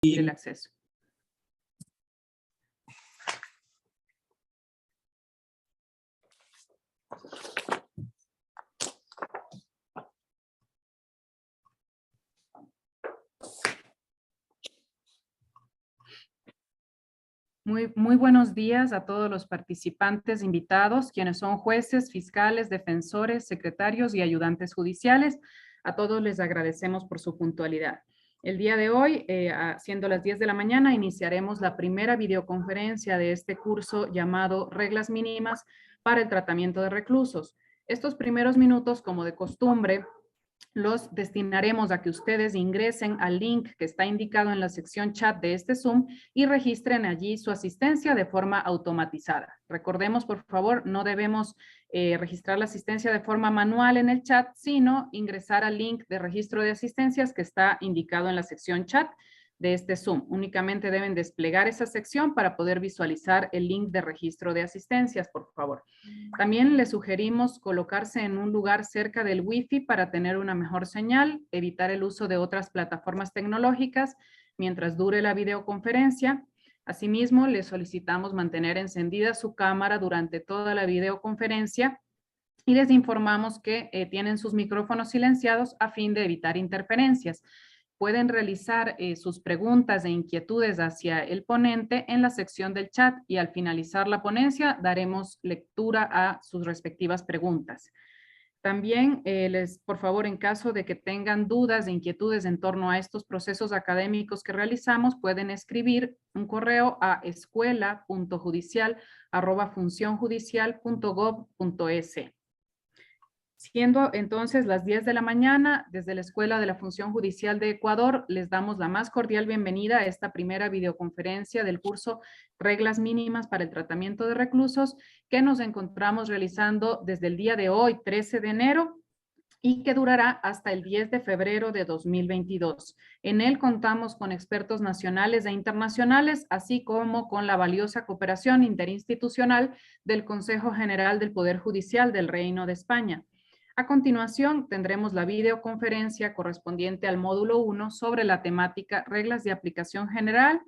el acceso. Muy buenos días a todos los participantes invitados, quienes son jueces, fiscales, defensores, secretarios y ayudantes judiciales. A todos les agradecemos por su puntualidad. El día de hoy, siendo las 10 de la mañana, iniciaremos la primera videoconferencia de este curso llamado Reglas Mínimas para el Tratamiento de Reclusos. Estos primeros minutos, como de costumbre, los destinaremos a que ustedes ingresen al link que está indicado en la sección chat de este Zoom y registren allí su asistencia de forma automatizada. Recordemos, por favor, no debemos registrar la asistencia de forma manual en el chat, sino ingresar al link de registro de asistencias que está indicado en la sección chat de este Zoom. Únicamente deben desplegar esa sección para poder visualizar el link de registro de asistencias, por favor. También les sugerimos colocarse en un lugar cerca del Wi-Fi para tener una mejor señal, evitar el uso de otras plataformas tecnológicas mientras dure la videoconferencia. Asimismo, les solicitamos mantener encendida su cámara durante toda la videoconferencia y les informamos que tienen sus micrófonos silenciados a fin de evitar interferencias. Pueden realizar sus preguntas e inquietudes hacia el ponente en la sección del chat y al finalizar la ponencia daremos lectura a sus respectivas preguntas. También por favor, en caso de que tengan dudas e inquietudes en torno a estos procesos académicos que realizamos, pueden escribir un correo a escuela.judicial@funcionjudicial.gov.es. Siendo entonces las 10 de la mañana, desde la Escuela de la Función Judicial de Ecuador, les damos la más cordial bienvenida a esta primera videoconferencia del curso Reglas Mínimas para el Tratamiento de Reclusos, que nos encontramos realizando desde el día de hoy, 13 de enero, y que durará hasta el 10 de febrero de 2022. En él contamos con expertos nacionales e internacionales, así como con la valiosa cooperación interinstitucional del Consejo General del Poder Judicial del Reino de España. A continuación, tendremos la videoconferencia correspondiente al módulo 1 sobre la temática Reglas de aplicación general,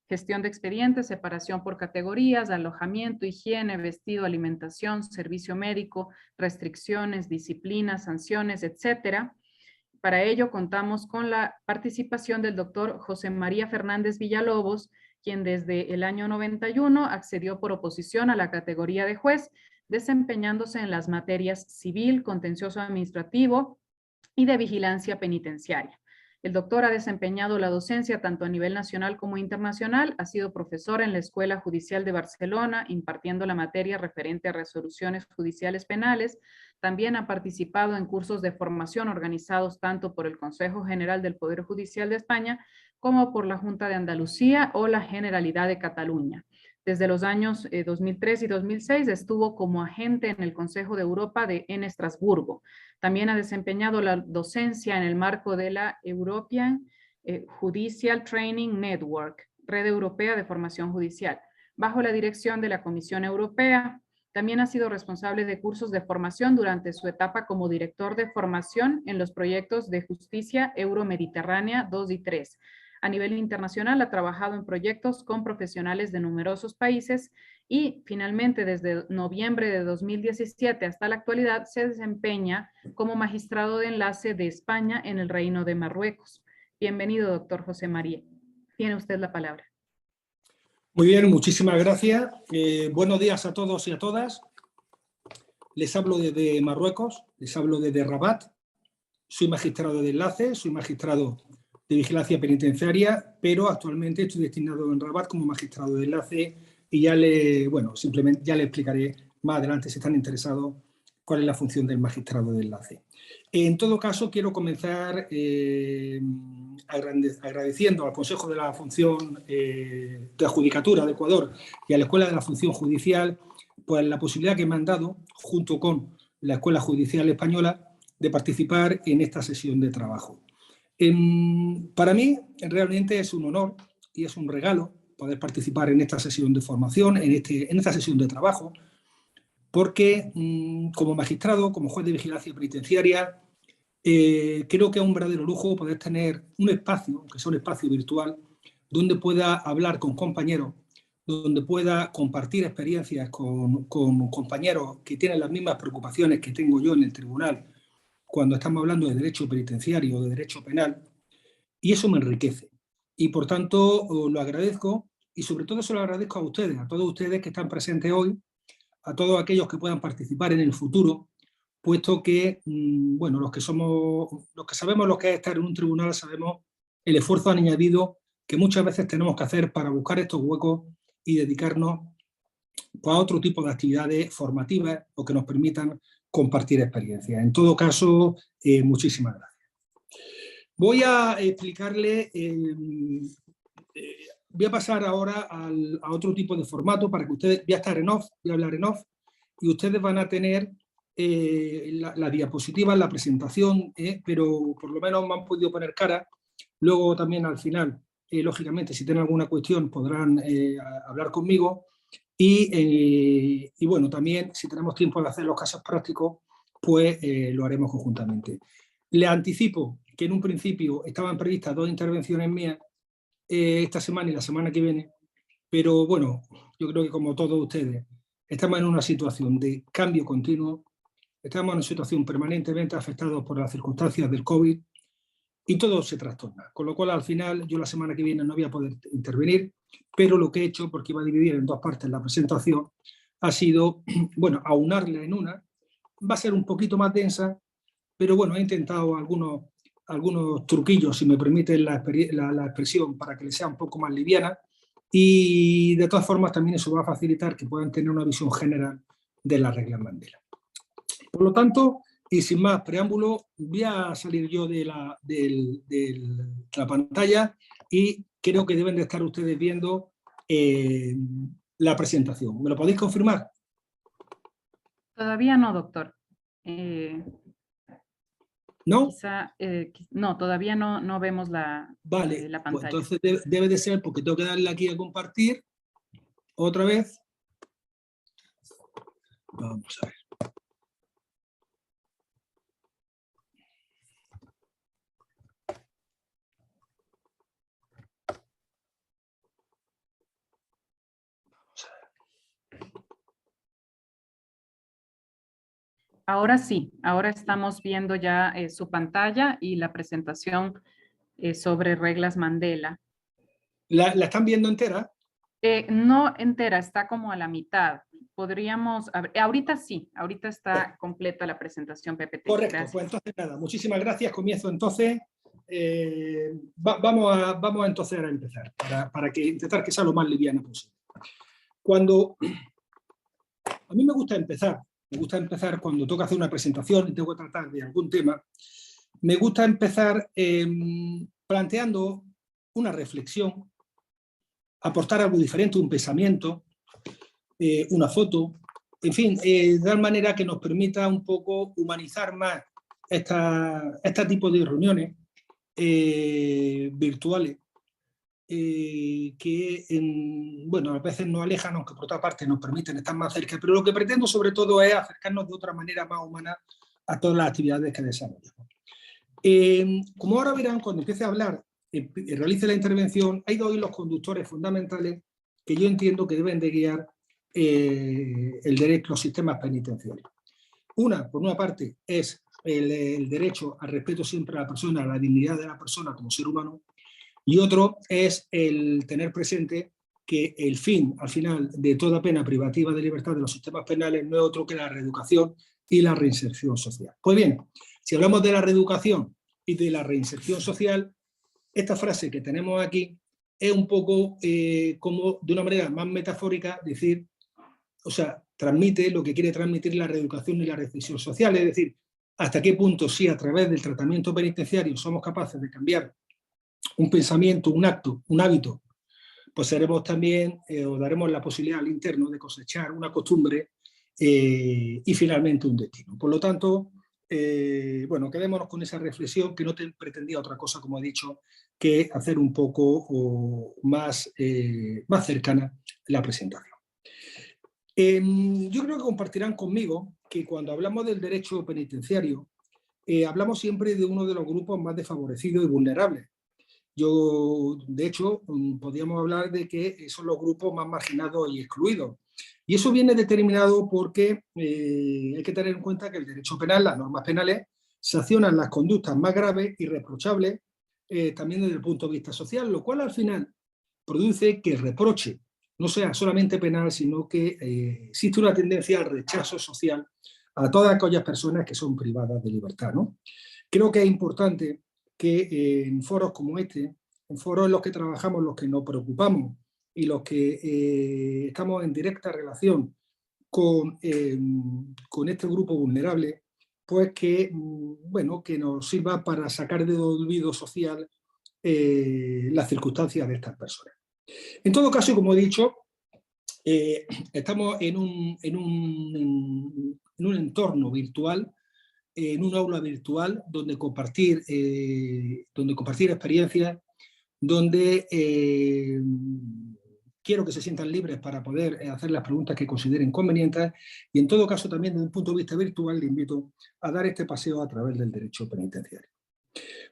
gestión de expedientes, separación por categorías, alojamiento, higiene, vestido, alimentación, servicio médico, restricciones, disciplinas, sanciones, etcétera. Para ello, contamos con la participación del doctor José María Fernández Villalobos, quien desde el año 91 accedió por oposición a la categoría de juez, desempeñándose en las materias civil, contencioso administrativo y de vigilancia penitenciaria. El doctor ha desempeñado la docencia tanto a nivel nacional como internacional, ha sido profesor en la Escuela Judicial de Barcelona, impartiendo la materia referente a resoluciones judiciales penales. También ha participado en cursos de formación organizados tanto por el Consejo General del Poder Judicial de España como por la Junta de Andalucía o la Generalidad de Cataluña. Desde los años 2003 y 2006 estuvo como agente en el Consejo de Europa en Estrasburgo. También ha desempeñado la docencia en el marco de la European Judicial Training Network, Red Europea de Formación Judicial, bajo la dirección de la Comisión Europea. También ha sido responsable de cursos de formación durante su etapa como director de formación en los proyectos de justicia Euromediterránea 2 y 3. A nivel internacional ha trabajado en proyectos con profesionales de numerosos países y finalmente desde noviembre de 2017 hasta la actualidad se desempeña como magistrado de enlace de España en el Reino de Marruecos. Bienvenido, doctor José María. Tiene usted la palabra. Muy bien, muchísimas gracias. Buenos días a todos y a todas. Les hablo desde Marruecos, les hablo desde Rabat. Soy magistrado de enlace, soy magistrado de vigilancia penitenciaria, pero actualmente estoy destinado en Rabat como magistrado de enlace y simplemente ya le explicaré más adelante, si están interesados, cuál es la función del magistrado de enlace. En todo caso, quiero comenzar agradeciendo al Consejo de la Función de Judicatura de Ecuador y a la Escuela de la Función Judicial pues, la posibilidad que me han dado, junto con la Escuela Judicial Española, de participar en esta sesión de trabajo. Para mí realmente es un honor y es un regalo poder participar en esta sesión de formación, en esta sesión de trabajo, porque como magistrado, como juez de vigilancia penitenciaria, creo que es un verdadero lujo poder tener un espacio, aunque sea un espacio virtual, donde pueda hablar con compañeros, donde pueda compartir experiencias con compañeros que tienen las mismas preocupaciones que tengo yo en el tribunal cuando estamos hablando de derecho penitenciario o de derecho penal, y eso me enriquece. Y por tanto lo agradezco, y sobre todo se lo agradezco a ustedes, a todos ustedes que están presentes hoy, a todos aquellos que puedan participar en el futuro, puesto que, bueno, los que sabemos lo que es estar en un tribunal, sabemos el esfuerzo añadido que muchas veces tenemos que hacer para buscar estos huecos y dedicarnos a otro tipo de actividades formativas o que nos permitan compartir experiencias. En todo caso, muchísimas gracias. Voy a explicarle, voy a pasar ahora a otro tipo de formato para que ustedes, voy a estar en off, voy a hablar en off, y ustedes van a tener la diapositiva, la presentación, pero por lo menos me han podido poner cara. Luego también al final, lógicamente, si tienen alguna cuestión podrán hablar conmigo. Y bueno, también si tenemos tiempo de hacer los casos prácticos, pues lo haremos conjuntamente. Les anticipo que en un principio estaban previstas 2 intervenciones mías esta semana y la semana que viene, pero bueno, yo creo que como todos ustedes, estamos en una situación de cambio continuo, estamos en una situación permanentemente afectados por las circunstancias del COVID y todo se trastorna, con lo cual al final yo la semana que viene no voy a poder intervenir, pero lo que he hecho, porque iba a dividir en 2 partes la presentación, ha sido, bueno, aunarla en una, va a ser un poquito más densa, pero bueno, he intentado algunos truquillos, si me permiten la expresión, para que les sea un poco más liviana, y de todas formas también eso va a facilitar que puedan tener una visión general de las reglas Mandela. Por lo tanto, y sin más preámbulo, voy a salir yo de la pantalla y creo que deben de estar ustedes viendo la presentación. ¿Me lo podéis confirmar? Todavía no, doctor. ¿No? Quizá, no, todavía no vemos la Vale, la pues pantalla. entonces debe de ser porque tengo que darle aquí a compartir otra vez. Vamos a ver. Ahora sí, ahora estamos viendo ya su pantalla y la presentación sobre reglas Mandela. ¿La están viendo entera? No entera, está como a la mitad. Podríamos, ahorita sí, ahorita está completa la presentación PPT. Correcto, Gracias. pues entonces nada, muchísimas gracias. Comienzo entonces. Vamos entonces a empezar, para intentar que sea lo más liviana posible. A mí me gusta empezar cuando toca hacer una presentación y tengo que tratar de algún tema, me gusta empezar planteando una reflexión, aportar algo diferente, un pensamiento, una foto, en fin, de tal manera que nos permita un poco humanizar más este tipo de reuniones virtuales que, bueno, a veces nos alejan, aunque por otra parte nos permiten estar más cerca, pero lo que pretendo sobre todo es acercarnos de otra manera más humana a todas las actividades que desarrollamos. Como ahora verán, cuando empiece a hablar y realice la intervención, hay 2 hilos conductores fundamentales que yo entiendo que deben de guiar el derecho, los sistemas penitenciarios. Por una parte, es el derecho al respeto siempre a la persona, a la dignidad de la persona como ser humano, y otro es el tener presente que el fin, al final, de toda pena privativa de libertad de los sistemas penales no es otro que la reeducación y la reinserción social. Pues bien, si hablamos de la reeducación y de la reinserción social, esta frase que tenemos aquí es un poco como, de una manera más metafórica, decir, o sea, transmite lo que quiere transmitir la reeducación y la reinserción social, es decir, hasta qué punto si a través del tratamiento penitenciario somos capaces de cambiar un pensamiento, un acto, un hábito, pues seremos también, o daremos la posibilidad al interno de cosechar una costumbre y finalmente un destino. Por lo tanto, bueno, quedémonos con esa reflexión que no pretendía otra cosa, como he dicho, que hacer un poco más cercana la presentación. Yo creo que compartirán conmigo que cuando hablamos del derecho penitenciario, hablamos siempre de uno de los grupos más desfavorecidos y vulnerables. De hecho, podríamos hablar de que son los grupos más marginados y excluidos. Y eso viene determinado porque hay que tener en cuenta que el derecho penal, las normas penales, sancionan las conductas más graves y reprochables también desde el punto de vista social, lo cual al final produce que el reproche no sea solamente penal, sino que existe una tendencia al rechazo social a todas aquellas personas que son privadas de libertad, ¿no? Creo que es importante que en foros como este, en foros en los que trabajamos, los que nos preocupamos y los que estamos en directa relación con este grupo vulnerable, pues que, bueno, que nos sirva para sacar del olvido social las circunstancias de estas personas. En todo caso, como he dicho, estamos en un entorno virtual, en un aula virtual donde compartir experiencias, donde quiero que se sientan libres para poder hacer las preguntas que consideren convenientes, y en todo caso también desde un punto de vista virtual le invito a dar este paseo a través del derecho penitenciario.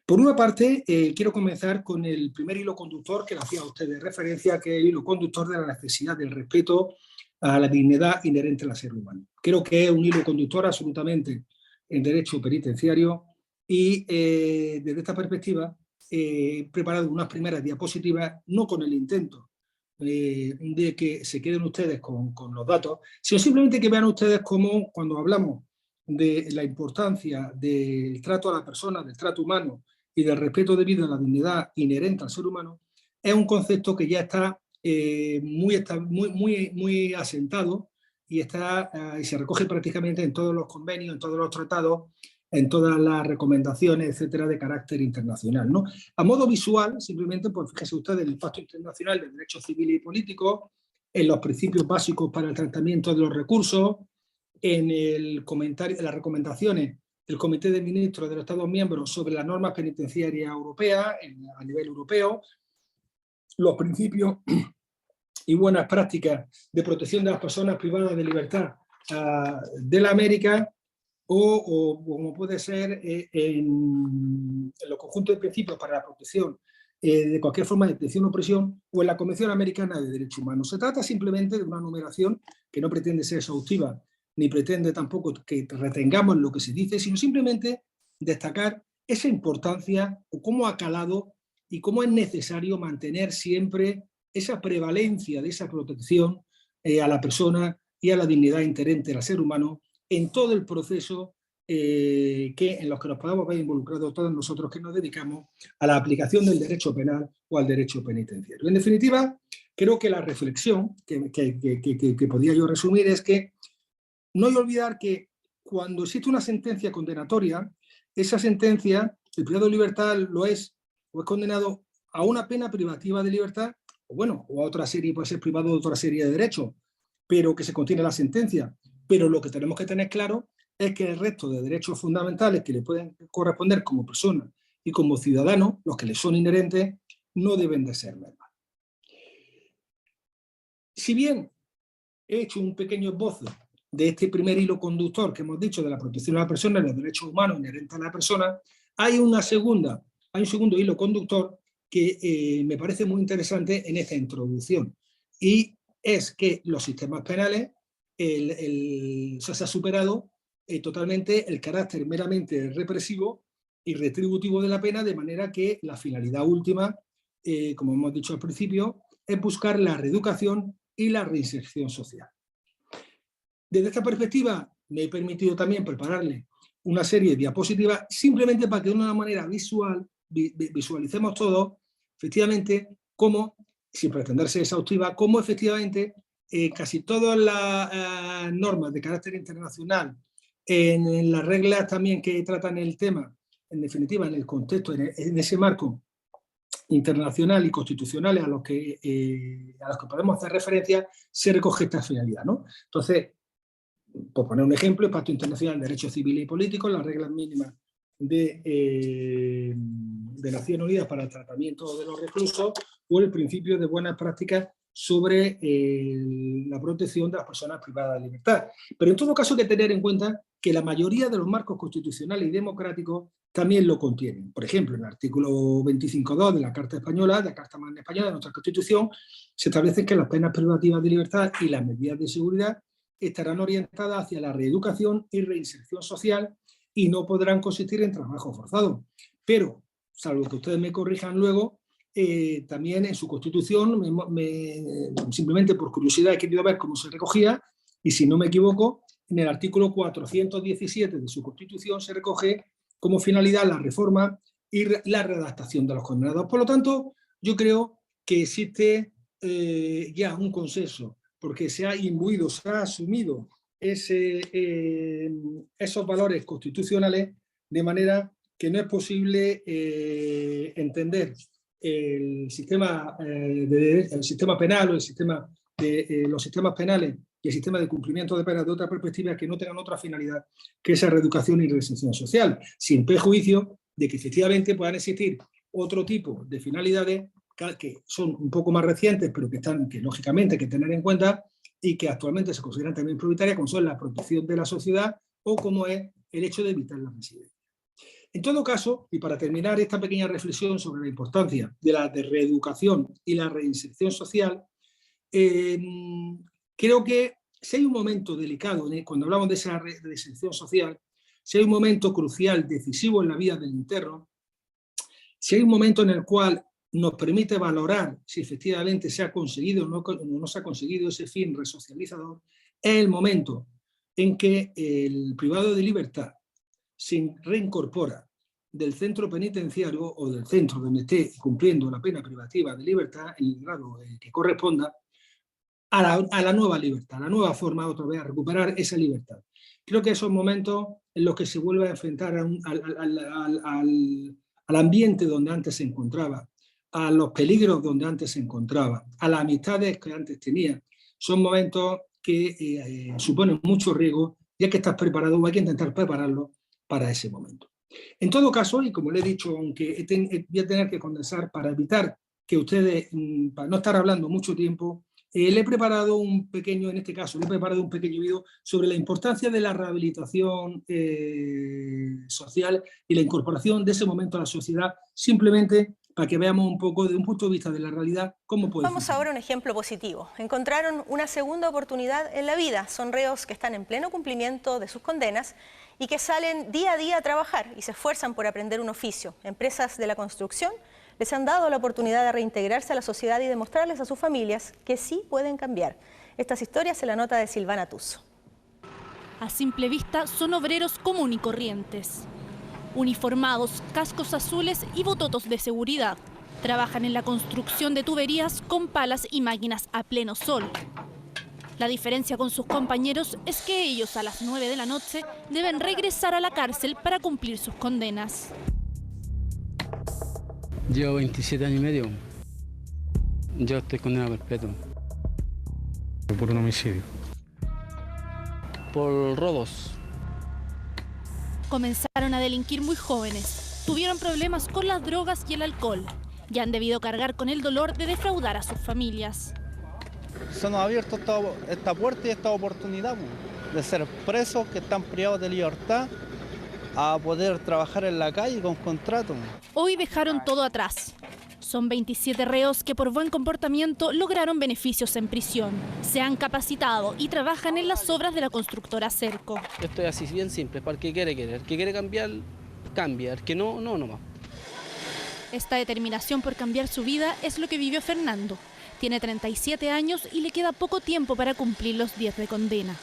Por una parte, quiero comenzar con el primer hilo conductor que le hacía a ustedes referencia, que es el hilo conductor de la necesidad del respeto a la dignidad inherente al ser humano. Creo que es un hilo conductor absolutamente en derecho penitenciario y desde esta perspectiva he preparado unas primeras diapositivas, no con el intento de que se queden ustedes con los datos, sino simplemente que vean ustedes cómo cuando hablamos de la importancia del trato a la persona, del trato humano y del respeto debido a la dignidad inherente al ser humano, es un concepto que ya está muy asentado y se recoge prácticamente en todos los convenios, en todos los tratados, en todas las recomendaciones, etcétera, de carácter internacional, ¿no? A modo visual, simplemente, pues fíjense ustedes, el Pacto Internacional de Derechos Civiles y Políticos, en los principios básicos para el tratamiento de los recursos, en las recomendaciones del Comité de Ministros de los Estados Miembros sobre las normas penitenciarias europeas a nivel europeo, los principios y buenas prácticas de protección de las personas privadas de libertad de la América, o como puede ser en los conjuntos de principios para la protección de cualquier forma de detención o prisión, o en la Convención Americana de Derechos Humanos. Se trata simplemente de una numeración que no pretende ser exhaustiva, ni pretende tampoco que retengamos lo que se dice, sino simplemente destacar esa importancia o cómo ha calado y cómo es necesario mantener siempre esa prevalencia de esa protección a la persona y a la dignidad inherente al ser humano en todo el proceso en los que nos podamos ver involucrados todos nosotros que nos dedicamos a la aplicación del derecho penal o al derecho penitenciario. En definitiva, creo que la reflexión que podía yo resumir es que no hay que olvidar que cuando existe una sentencia condenatoria, esa sentencia, el privado de libertad lo es, o es condenado a una pena privativa de libertad, o bueno, o a otra serie, puede ser privado de otra serie de derechos, pero que se contiene la sentencia. Pero lo que tenemos que tener claro es que el resto de derechos fundamentales que le pueden corresponder como persona y como ciudadano, los que le son inherentes, no deben de ser mermados. Si bien he hecho un pequeño esbozo de este primer hilo conductor que hemos dicho de la protección de la persona y los derechos humanos inherentes a la persona, hay un segundo hilo conductor que me parece muy interesante en esta introducción, y es que los sistemas penales se ha superado totalmente el carácter meramente represivo y retributivo de la pena, de manera que la finalidad última, como hemos dicho al principio, es buscar la reeducación y la reinserción social. Desde esta perspectiva me he permitido también prepararle una serie de diapositivas simplemente para que de una manera visual visualicemos todos efectivamente cómo, sin pretender ser exhaustiva, cómo efectivamente casi todas las normas de carácter internacional, en las reglas también que tratan el tema, en definitiva en el contexto, en ese marco internacional y constitucionales a los que podemos hacer referencia, se recoge esta finalidad, ¿no? Entonces, por poner un ejemplo, el Pacto Internacional de Derechos Civiles y Políticos, las reglas mínimas de Naciones Unidas para el tratamiento de los reclusos, o el principio de buenas prácticas sobre la protección de las personas privadas de libertad. Pero en todo caso hay que tener en cuenta que la mayoría de los marcos constitucionales y democráticos también lo contienen. Por ejemplo, en el artículo 25.2 de la Carta Española, de la Carta Magna Española, de nuestra Constitución, se establece que las penas privativas de libertad y las medidas de seguridad estarán orientadas hacia la reeducación y reinserción social y no podrán consistir en trabajo forzado. Pero, salvo que ustedes me corrijan luego, también en su Constitución, simplemente por curiosidad he querido ver cómo se recogía, y si no me equivoco, en el artículo 417 de su Constitución se recoge como finalidad la reforma y la redactación de los condenados. Por lo tanto, yo creo que existe ya un consenso, porque se ha imbuido, se ha asumido esos valores constitucionales, de manera que no es posible entender el sistema penal o el sistema de los sistemas penales y el sistema de cumplimiento de penas de otra perspectiva que no tengan otra finalidad que esa reeducación y reinserción social, sin perjuicio de que efectivamente puedan existir otro tipo de finalidades que son un poco más recientes, pero que lógicamente hay que tener en cuenta y que actualmente se consideran también prioritarias, como son la protección de la sociedad o como es el hecho de evitar la residencia. En todo caso, y para terminar esta pequeña reflexión sobre la importancia de la reeducación y la reinserción social, creo que si hay un momento delicado, cuando hablamos de esa reinserción social, si hay un momento crucial, decisivo en la vida del interno, si hay un momento en el cual nos permite valorar si efectivamente se ha conseguido o no se ha conseguido ese fin resocializador, es el momento en que el privado de libertad se reincorpora del centro penitenciario o del centro donde esté cumpliendo la pena privativa de libertad en el grado que corresponda a la nueva libertad, a la nueva forma otra vez a recuperar esa libertad. Creo que esos momentos en los que se vuelve a enfrentar al ambiente donde antes se encontraba, a los peligros donde antes se encontraba, a las amistades que antes tenía, son momentos que suponen mucho riesgo y hay que estar preparado o hay que intentar prepararlo para ese momento. En todo caso, y como le he dicho, aunque voy a tener que condensar para evitar que ustedes, para no estar hablando mucho tiempo, le he preparado un pequeño, en este caso, le he preparado un pequeño vídeo sobre la importancia de la rehabilitación social y la incorporación de ese momento a la sociedad, simplemente para que veamos un poco, de un punto de vista de la realidad, cómo puede Vamos funcionar. ahora a un ejemplo positivo. Encontraron una segunda oportunidad en la vida. Son reos que están en pleno cumplimiento de sus condenas y que salen día a día a trabajar y se esfuerzan por aprender un oficio. Empresas de la construcción les han dado la oportunidad de reintegrarse a la sociedad y demostrarles a sus familias que sí pueden cambiar. Estas historias se la nota de Silvana Tuso. A simple vista son obreros común y corrientes. Uniformados, cascos azules y bototos de seguridad. Trabajan en la construcción de tuberías con palas y máquinas a pleno sol. La diferencia con sus compañeros es que ellos a las 9 de la noche deben regresar a la cárcel para cumplir sus condenas. Llevo 27 años y medio. Yo estoy condenado a perpetuo. ¿Por un homicidio? Por robos. Comenzaron a delinquir muy jóvenes. Tuvieron problemas con las drogas y el alcohol. Y han debido cargar con el dolor de defraudar a sus familias. Se nos ha abierto esta puerta y esta oportunidad de ser presos que están privados de libertad a poder trabajar en la calle con contrato. Hoy dejaron todo atrás. Son 27 reos que por buen comportamiento lograron beneficios en prisión. Se han capacitado y trabajan en las obras de la constructora Cerco. Yo estoy así bien simple, para el que quiere querer. El que quiere cambiar, cambia. El que no, no nomás. Esta determinación por cambiar su vida es lo que vivió Fernando. Tiene 37 años y le queda poco tiempo para cumplir los 10 de condena.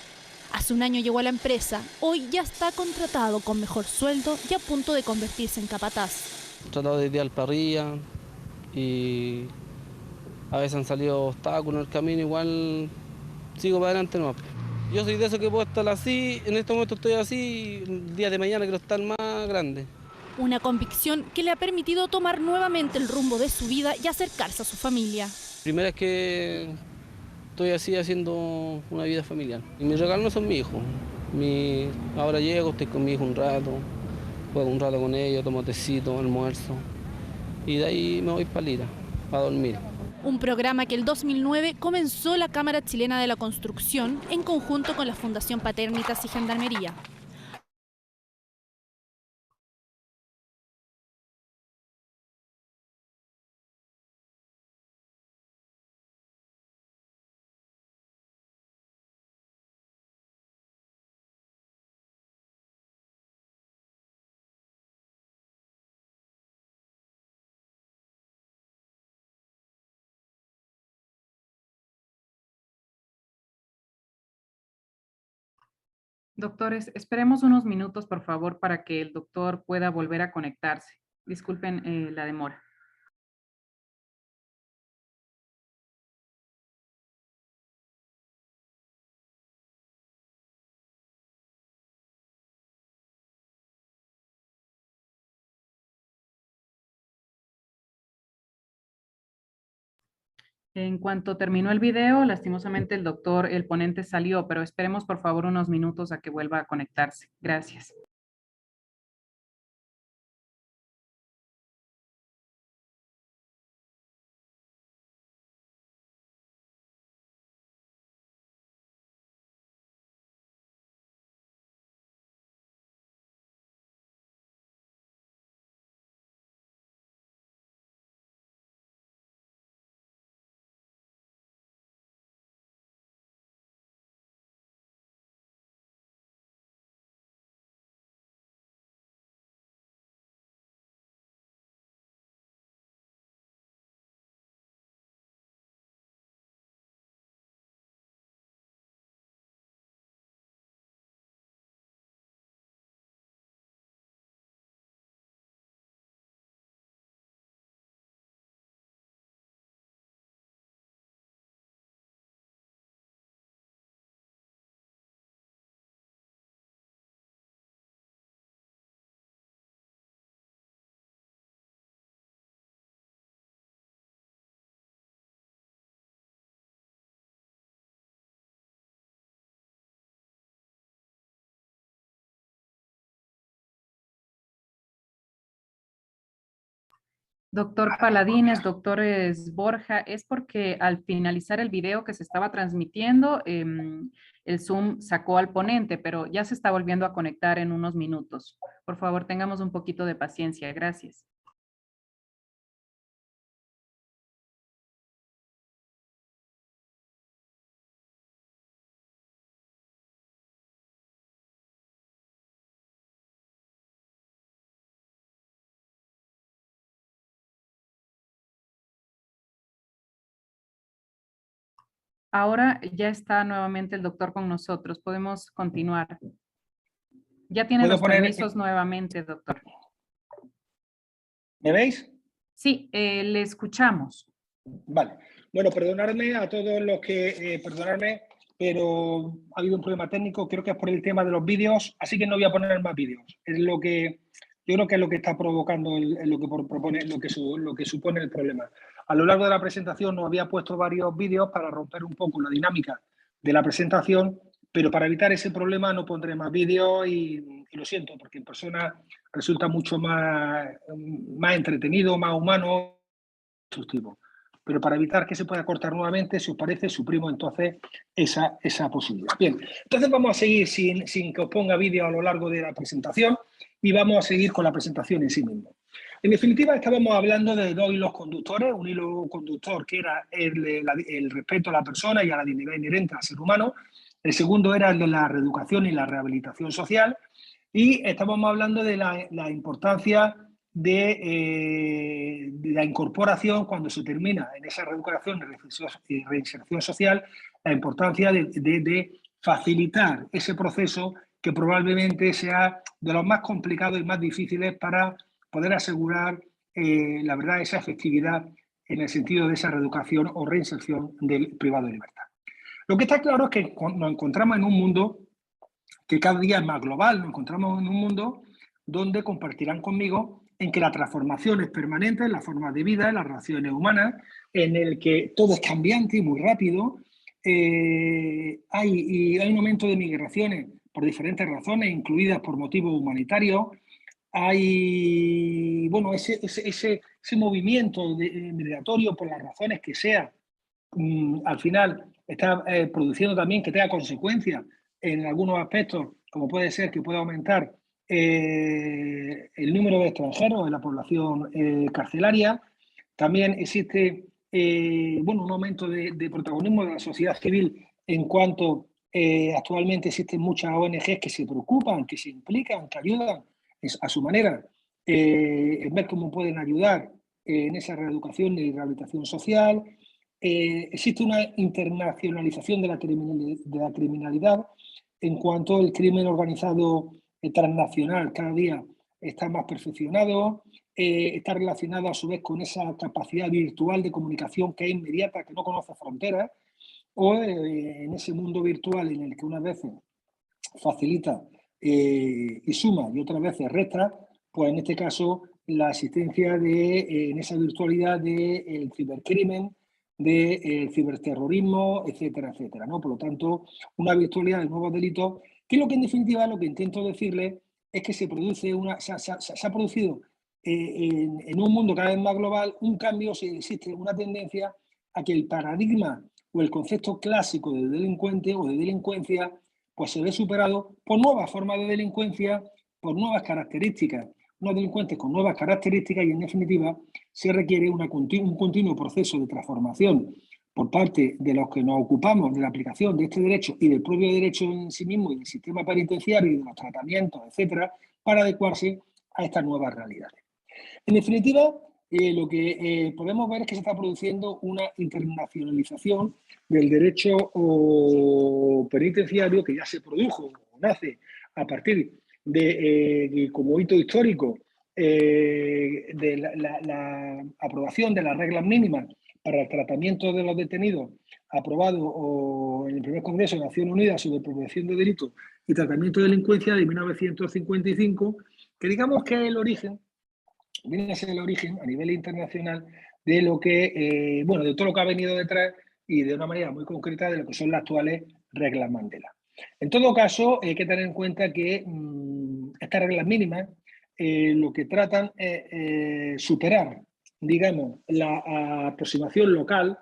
Hace un año llegó a la empresa, hoy ya está contratado con mejor sueldo y a punto de convertirse en capataz. He tratado de idear parrilla y a veces han salido obstáculos en el camino, igual sigo para adelante nomás. Yo soy de esos que puedo estar así, en este momento estoy así, el día de mañana quiero estar más grande. Una convicción que le ha permitido tomar nuevamente el rumbo de su vida y acercarse a su familia. Primera es que estoy así haciendo una vida familiar. Y mis regalos no son mi hijo. Ahora llego, estoy con mi hijo un rato, juego un rato con ellos, tomo tecito, almuerzo. Y de ahí me voy para Lira, para dormir. Un programa que el 2009 comenzó la Cámara Chilena de la Construcción en conjunto con la Fundación Paternitas y Gendarmería. Doctores, esperemos unos minutos, por favor, para que el doctor pueda volver a conectarse. Disculpen la demora. En cuanto terminó el video, lastimosamente el ponente salió, pero esperemos por favor unos minutos a que vuelva a conectarse. Gracias. Doctor Paladines, doctores Borja, es porque al finalizar el video que se estaba transmitiendo, el Zoom sacó al ponente, pero ya se está volviendo a conectar en unos minutos. Por favor, tengamos un poquito de paciencia. Gracias. Ahora ya está nuevamente el doctor con nosotros. Podemos continuar. Ya tiene los permisos nuevamente, doctor. ¿Me veis? Sí, le escuchamos. Vale. Bueno, perdonadme a todos los que... perdonadme, pero ha habido un problema técnico. Creo que es por el tema de los vídeos, así que no voy a poner más vídeos. Es lo que... Yo creo que es lo que está provocando, lo que propone, lo que supone el problema. A lo largo de la presentación nos había puesto varios vídeos para romper un poco la dinámica de la presentación, pero para evitar ese problema no pondré más vídeos y lo siento, porque en persona resulta mucho más entretenido, más humano, constructivo. Pero para evitar que se pueda cortar nuevamente, si os parece, suprimo entonces esa posibilidad. Bien, entonces vamos a seguir sin que os ponga vídeo a lo largo de la presentación y vamos a seguir con la presentación en sí mismo. En definitiva, estábamos hablando de dos hilos conductores, un hilo conductor que era el respeto a la persona y a la dignidad inherente al ser humano, el segundo era el de la reeducación y la rehabilitación social, y estábamos hablando de la importancia de la incorporación cuando se termina en esa reeducación y reinserción social, la importancia de facilitar ese proceso que probablemente sea de los más complicados y más difíciles para poder asegurar, la verdad, esa efectividad en el sentido de esa reeducación o reinserción del privado de libertad. Lo que está claro es que nos encontramos en un mundo que cada día es más global, nos encontramos en un mundo donde compartirán conmigo en que la transformación es permanente en la forma de vida, en las relaciones humanas, en el que todo es cambiante y muy rápido. Hay un aumento de migraciones por diferentes razones, incluidas por motivos humanitarios. Hay, bueno, ese movimiento migratorio, por las razones que sea, al final está produciendo también que tenga consecuencias en algunos aspectos, como puede ser que pueda aumentar el número de extranjeros en la población carcelaria. También existe bueno, un aumento de protagonismo de la sociedad civil en cuanto actualmente existen muchas ONGs que se preocupan, que se implican, que ayudan a su manera en ver cómo pueden ayudar en esa reeducación y rehabilitación social. Existe una internacionalización de la criminalidad en cuanto al crimen organizado transnacional cada día está más perfeccionado, está relacionado a su vez con esa capacidad virtual de comunicación que es inmediata, que no conoce fronteras, o en ese mundo virtual en el que unas veces facilita y suma y otras veces resta, pues en este caso la existencia de, en esa virtualidad del cibercrimen, del ciberterrorismo, etcétera, etcétera, ¿no? Por lo tanto, una virtualidad de nuevos delitos, que lo que en definitiva lo que intento decirle es que se ha producido en un mundo cada vez más global un cambio, si existe una tendencia a que el paradigma o el concepto clásico de delincuente o de delincuencia pues se ve superado por nuevas formas de delincuencia, por nuevas características, unos delincuentes con nuevas características y en definitiva se requiere un continuo proceso de transformación por parte de los que nos ocupamos de la aplicación de este derecho y del propio derecho en sí mismo y del sistema penitenciario y de los tratamientos, etcétera, para adecuarse a estas nuevas realidades. En definitiva, lo que podemos ver es que se está produciendo una internacionalización del derecho penitenciario que ya se produjo o nace a partir de, como hito histórico, de la aprobación de las reglas mínimas para el tratamiento de los detenidos aprobado en el primer Congreso de Naciones Unidas sobre prevención de delitos y tratamiento de delincuencia de 1955, que digamos que es el origen, viene a ser el origen a nivel internacional de lo que, bueno, de todo lo que ha venido detrás y de una manera muy concreta de lo que son las actuales reglas Mandela. En todo caso, hay que tener en cuenta que estas reglas mínimas lo que tratan es superar, digamos, la aproximación local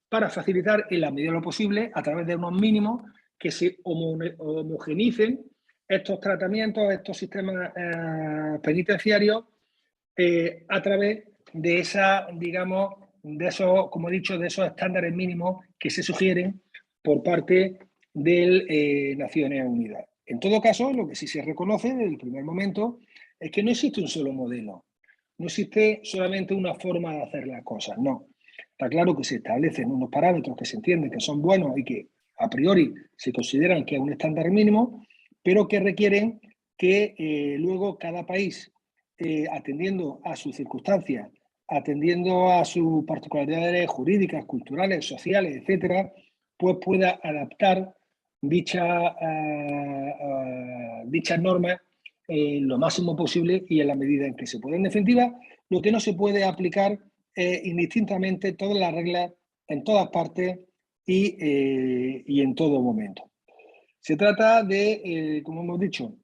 para facilitar en la medida de lo posible, a través de unos mínimos, que se homogenicen estos tratamientos, estos sistemas penitenciarios, a través de esa, digamos, de esos, como he dicho, de esos estándares mínimos que se sugieren por parte de Naciones Unidas. En todo caso, lo que sí se reconoce desde el primer momento es que no existe un solo modelo, no existe solamente una forma de hacer las cosas, no. Está claro que se establecen unos parámetros que se entienden que son buenos y que a priori se consideran que es un estándar mínimo, pero que requieren que luego cada país, atendiendo a sus circunstancias, atendiendo a sus particularidades jurídicas, culturales, sociales, etcétera, pues pueda adaptar dichas normas lo máximo posible y en la medida en que se puede. En definitiva, lo que no se puede aplicar indistintamente todas las reglas en todas partes y en todo momento. Se trata de, como hemos dicho,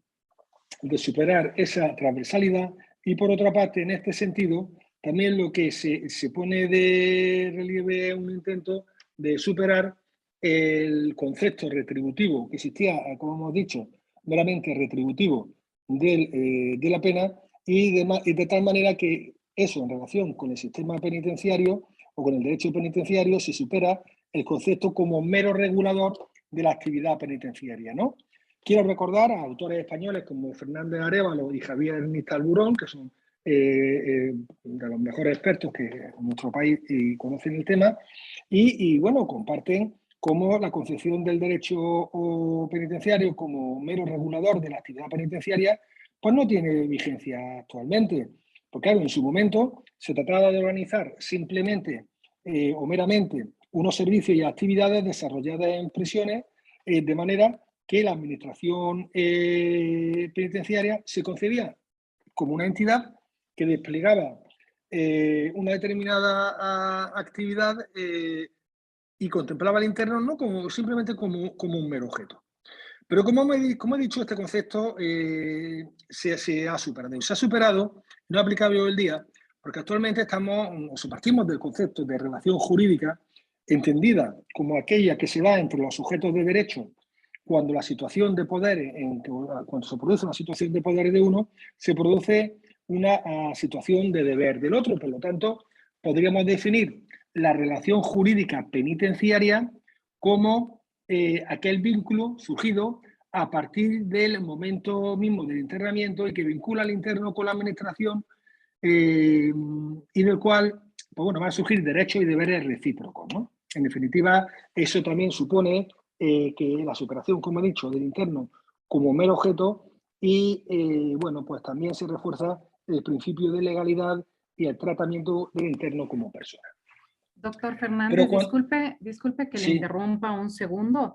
de superar esa transversalidad y por otra parte, en este sentido, también lo que se pone de relieve es un intento de superar el concepto retributivo que existía, como hemos dicho, meramente retributivo de la pena y de tal manera que eso en relación con el sistema penitenciario o con el derecho penitenciario se supera el concepto como mero regulador de la actividad penitenciaria, ¿no? Quiero recordar a autores españoles como Fernández Arévalo y Javier Nistal Burón, que son de los mejores expertos que en nuestro país conocen el tema, y bueno, comparten cómo la concepción del derecho penitenciario como mero regulador de la actividad penitenciaria pues no tiene vigencia actualmente. Porque claro, en su momento se trataba de organizar simplemente o meramente unos servicios y actividades desarrolladas en prisiones de manera que la administración penitenciaria se concebía como una entidad que desplegaba una determinada actividad y contemplaba al interno no como, simplemente como un mero objeto. Pero como he dicho, este concepto se ha superado. Se ha superado, no aplicable hoy en día, porque actualmente partimos del concepto de relación jurídica entendida como aquella que se da entre los sujetos de derecho cuando la situación de poder, cuando se produce una situación de poder de uno, se produce una situación de deber del otro. Por lo tanto, podríamos definir la relación jurídica penitenciaria como aquel vínculo surgido a partir del momento mismo del internamiento y que vincula al interno con la administración y del cual pues bueno, van a surgir derechos y deberes recíprocos, ¿no? En definitiva, eso también supone que la superación, como he dicho, del interno como mero objeto y, bueno, pues también se refuerza el principio de legalidad y el tratamiento del interno como persona. Doctor Pero Fernández, cuando, disculpe que le sí, interrumpa un segundo.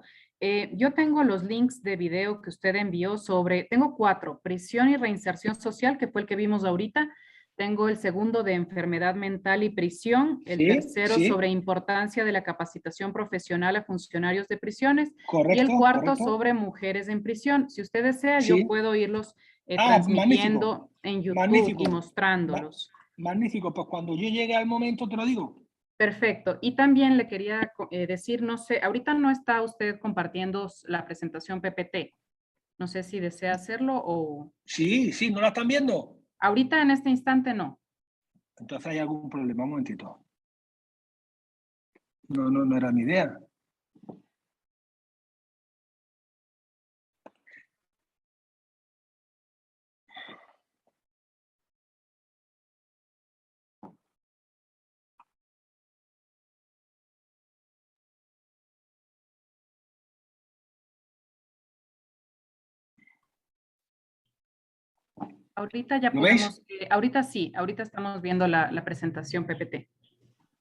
Yo tengo los links de video que usted envió sobre, tengo 4, prisión y reinserción social, que fue el que vimos ahorita. Tengo el segundo de enfermedad mental y prisión, el sí, tercero sí, sobre importancia de la capacitación profesional a funcionarios de prisiones y el correcto, cuarto correcto, sobre mujeres en prisión. Si usted desea, yo sí. puedo irlos Ah, magnífico, transmitiendo en YouTube y magnífico, ma- mostrándolos. magnífico. Pues cuando yo llegue al momento te lo digo. Perfecto. Y también le quería decir, no sé, ahorita no está usted compartiendo la presentación PPT. No sé si desea hacerlo o Sí, sí, ¿no la están viendo? ahorita en este instante no. Entonces hay algún problema, un momentito. No, no, no era mi idea. Ahorita ya ¿Lo veis? podemos, ahorita sí, ahorita estamos viendo la presentación PPT.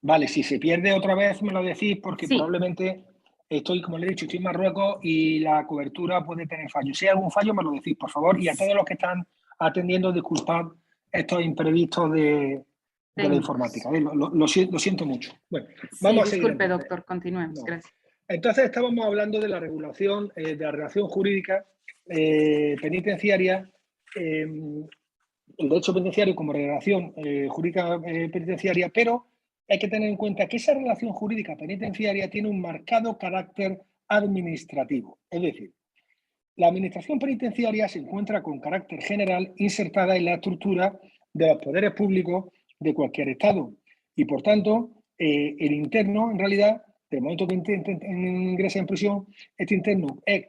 Vale, si se pierde otra vez me lo decís porque Sí, probablemente estoy, como le he dicho, estoy en Marruecos y la cobertura puede tener fallo. Si hay algún fallo me lo decís, por favor. Y a todos los que están atendiendo, disculpad estos imprevistos de la técnicos. informática. Lo siento mucho. Bueno, Sí, vamos a seguir disculpe, entonces. doctor, continuemos. No. Gracias. Entonces estábamos hablando de la regulación, de la relación jurídica penitenciaria, el derecho penitenciario como relación jurídica penitenciaria, pero hay que tener en cuenta que esa relación jurídica penitenciaria tiene un marcado carácter administrativo. Es decir, la administración penitenciaria se encuentra con carácter general insertada en la estructura de los poderes públicos de cualquier Estado. Y por tanto, el interno, en realidad, del momento que ingresa en prisión, este interno es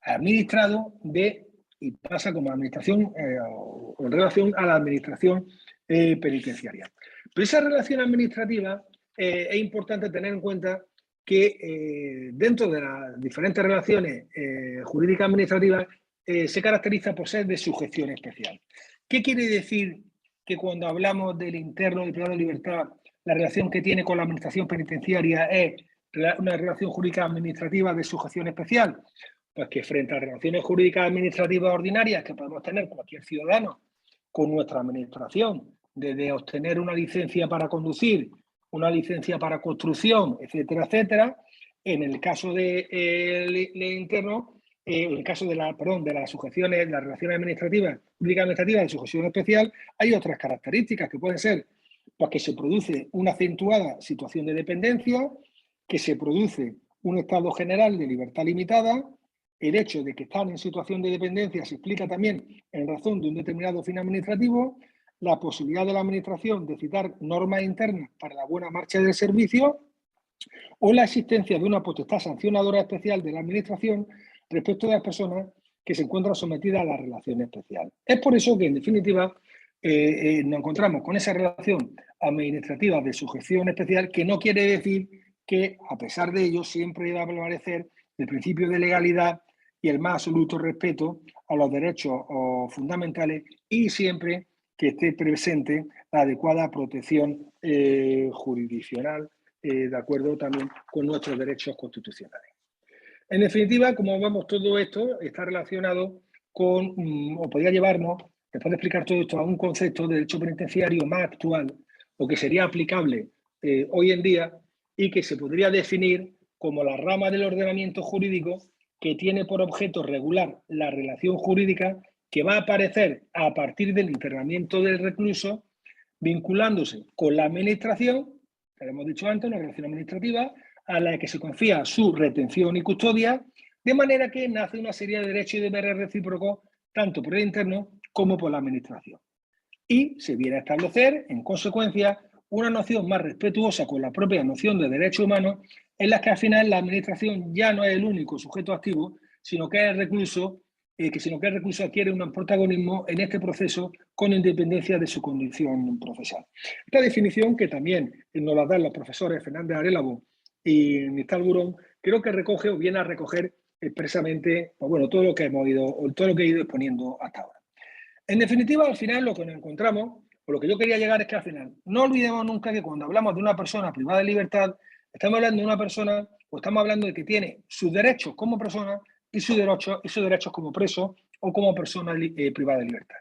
administrado y pasa como administración o en relación a la administración penitenciaria. Pero esa relación administrativa es importante tener en cuenta que dentro de las diferentes relaciones jurídicas administrativas se caracteriza por ser de sujeción especial. ¿Qué quiere decir que cuando hablamos del interno y privado de libertad, la relación que tiene con la administración penitenciaria es una relación jurídica administrativa de sujeción especial? Pues que frente a relaciones jurídicas administrativas ordinarias que podemos tener cualquier ciudadano con nuestra administración, desde obtener una licencia para conducir, una licencia para construcción, etcétera, etcétera, en el caso del interno, en el caso de las sujeciones, las relaciones administrativas, públicas administrativas de sujeción especial, hay otras características que pueden ser pues, que se produce una acentuada situación de dependencia, que se produce un estado general de libertad limitada, el hecho de que están en situación de dependencia se explica también en razón de un determinado fin administrativo, la posibilidad de la administración de citar normas internas para la buena marcha del servicio o la existencia de una potestad sancionadora especial de la administración respecto de las personas que se encuentran sometidas a la relación especial. Es por eso que, en definitiva, nos encontramos con esa relación administrativa de sujeción especial, que no quiere decir que, a pesar de ello, siempre va a prevalecer el principio de legalidad y el más absoluto respeto a los derechos fundamentales y siempre que esté presente la adecuada protección jurisdiccional de acuerdo también con nuestros derechos constitucionales. En definitiva, como vemos, todo esto está relacionado con, o podría llevarnos, después de explicar todo esto, a un concepto de derecho penitenciario más actual, o que sería aplicable hoy en día y que se podría definir como la rama del ordenamiento jurídico que tiene por objeto regular la relación jurídica que va a aparecer a partir del internamiento del recluso, vinculándose con la administración, que hemos dicho antes, una relación administrativa, a la que se confía su retención y custodia, de manera que nace una serie de derechos y deberes recíprocos, tanto por el interno como por la administración. Y se viene a establecer, en consecuencia, una noción más respetuosa con la propia noción de derechos humanos, en la que al final la administración ya no es el único sujeto activo, sino que el recluso adquiere un protagonismo en este proceso con independencia de su condición procesal. Esta definición, que también nos la dan los profesores Fernández Arélabo y Nistal Burón, creo que recoge o viene a recoger expresamente pues bueno, todo lo que hemos ido, o todo lo que he ido exponiendo hasta ahora. En definitiva, al final lo que nos encontramos, o lo que yo quería llegar es que al final no olvidemos nunca que cuando hablamos de una persona privada de libertad, estamos hablando de una persona o estamos hablando de que tiene sus derechos como persona y sus derechos como preso o como persona privada de libertad.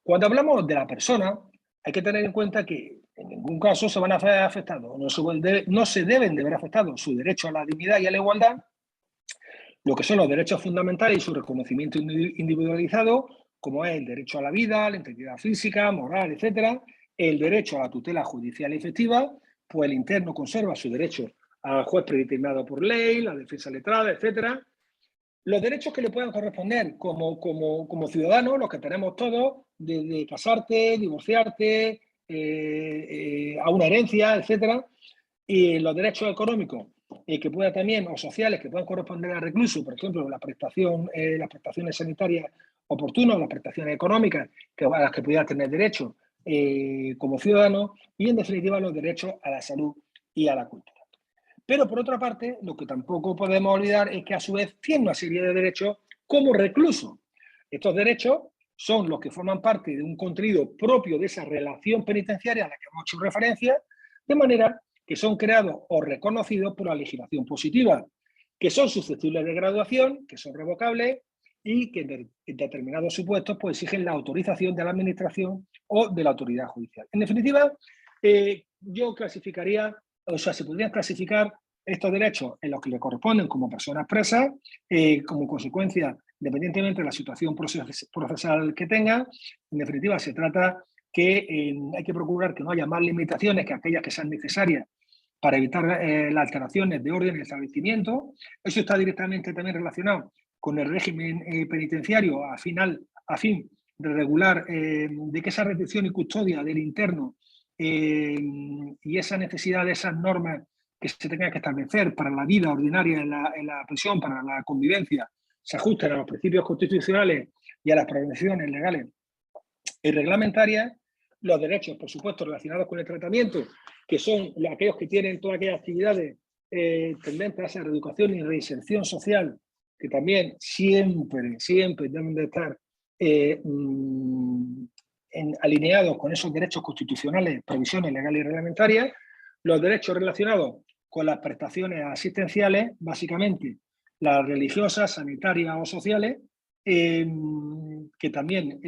Cuando hablamos de la persona, hay que tener en cuenta que en ningún caso se van a ver afectados, no se deben de ver afectados su derecho a la dignidad y a la igualdad, lo que son los derechos fundamentales y su reconocimiento individualizado, como es el derecho a la vida, a la integridad física, moral, etcétera, el derecho a la tutela judicial efectiva, pues el interno conserva su derecho al juez predeterminado por ley, la defensa letrada, etcétera. Los derechos que le puedan corresponder como ciudadanos, los que tenemos todos, de casarte, divorciarte, a una herencia, etcétera, y los derechos económicos que pueda también, o sociales, que puedan corresponder al recluso, por ejemplo, las prestaciones sanitarias oportunas, las prestaciones económicas a las que pudiera tener derecho como ciudadano, y en definitiva los derechos a la salud y a la cultura. Pero por otra parte, lo que tampoco podemos olvidar es que a su vez tiene una serie de derechos como recluso. Estos derechos son los que forman parte de un contenido propio de esa relación penitenciaria a la que hemos hecho referencia, de manera que son creados o reconocidos por la legislación positiva, que son susceptibles de graduación, que son revocables y que en determinados supuestos pues, exigen la autorización de la administración o de la autoridad judicial. En definitiva, yo clasificaría, o sea, se podrían clasificar estos derechos en los que le corresponden como personas presas, como consecuencia, independientemente de la situación procesal que tenga. En definitiva, se trata que hay que procurar que no haya más limitaciones que aquellas que sean necesarias para evitar las alteraciones de orden y establecimiento. Eso está directamente también relacionado con el régimen penitenciario a fin de regular de que esa retención y custodia del interno y esa necesidad de esas normas que se tengan que establecer para la vida ordinaria en la prisión, para la convivencia, se ajusten a los principios constitucionales y a las prevenciones legales y reglamentarias. Los derechos, por supuesto, relacionados con el tratamiento, que son aquellos que tienen todas aquellas actividades tendentes a esa reeducación y reinserción social, que también siempre deben de estar alineados con esos derechos constitucionales, previsiones legales y reglamentarias. Los derechos relacionados con las prestaciones asistenciales, básicamente las religiosas, sanitarias o sociales, que también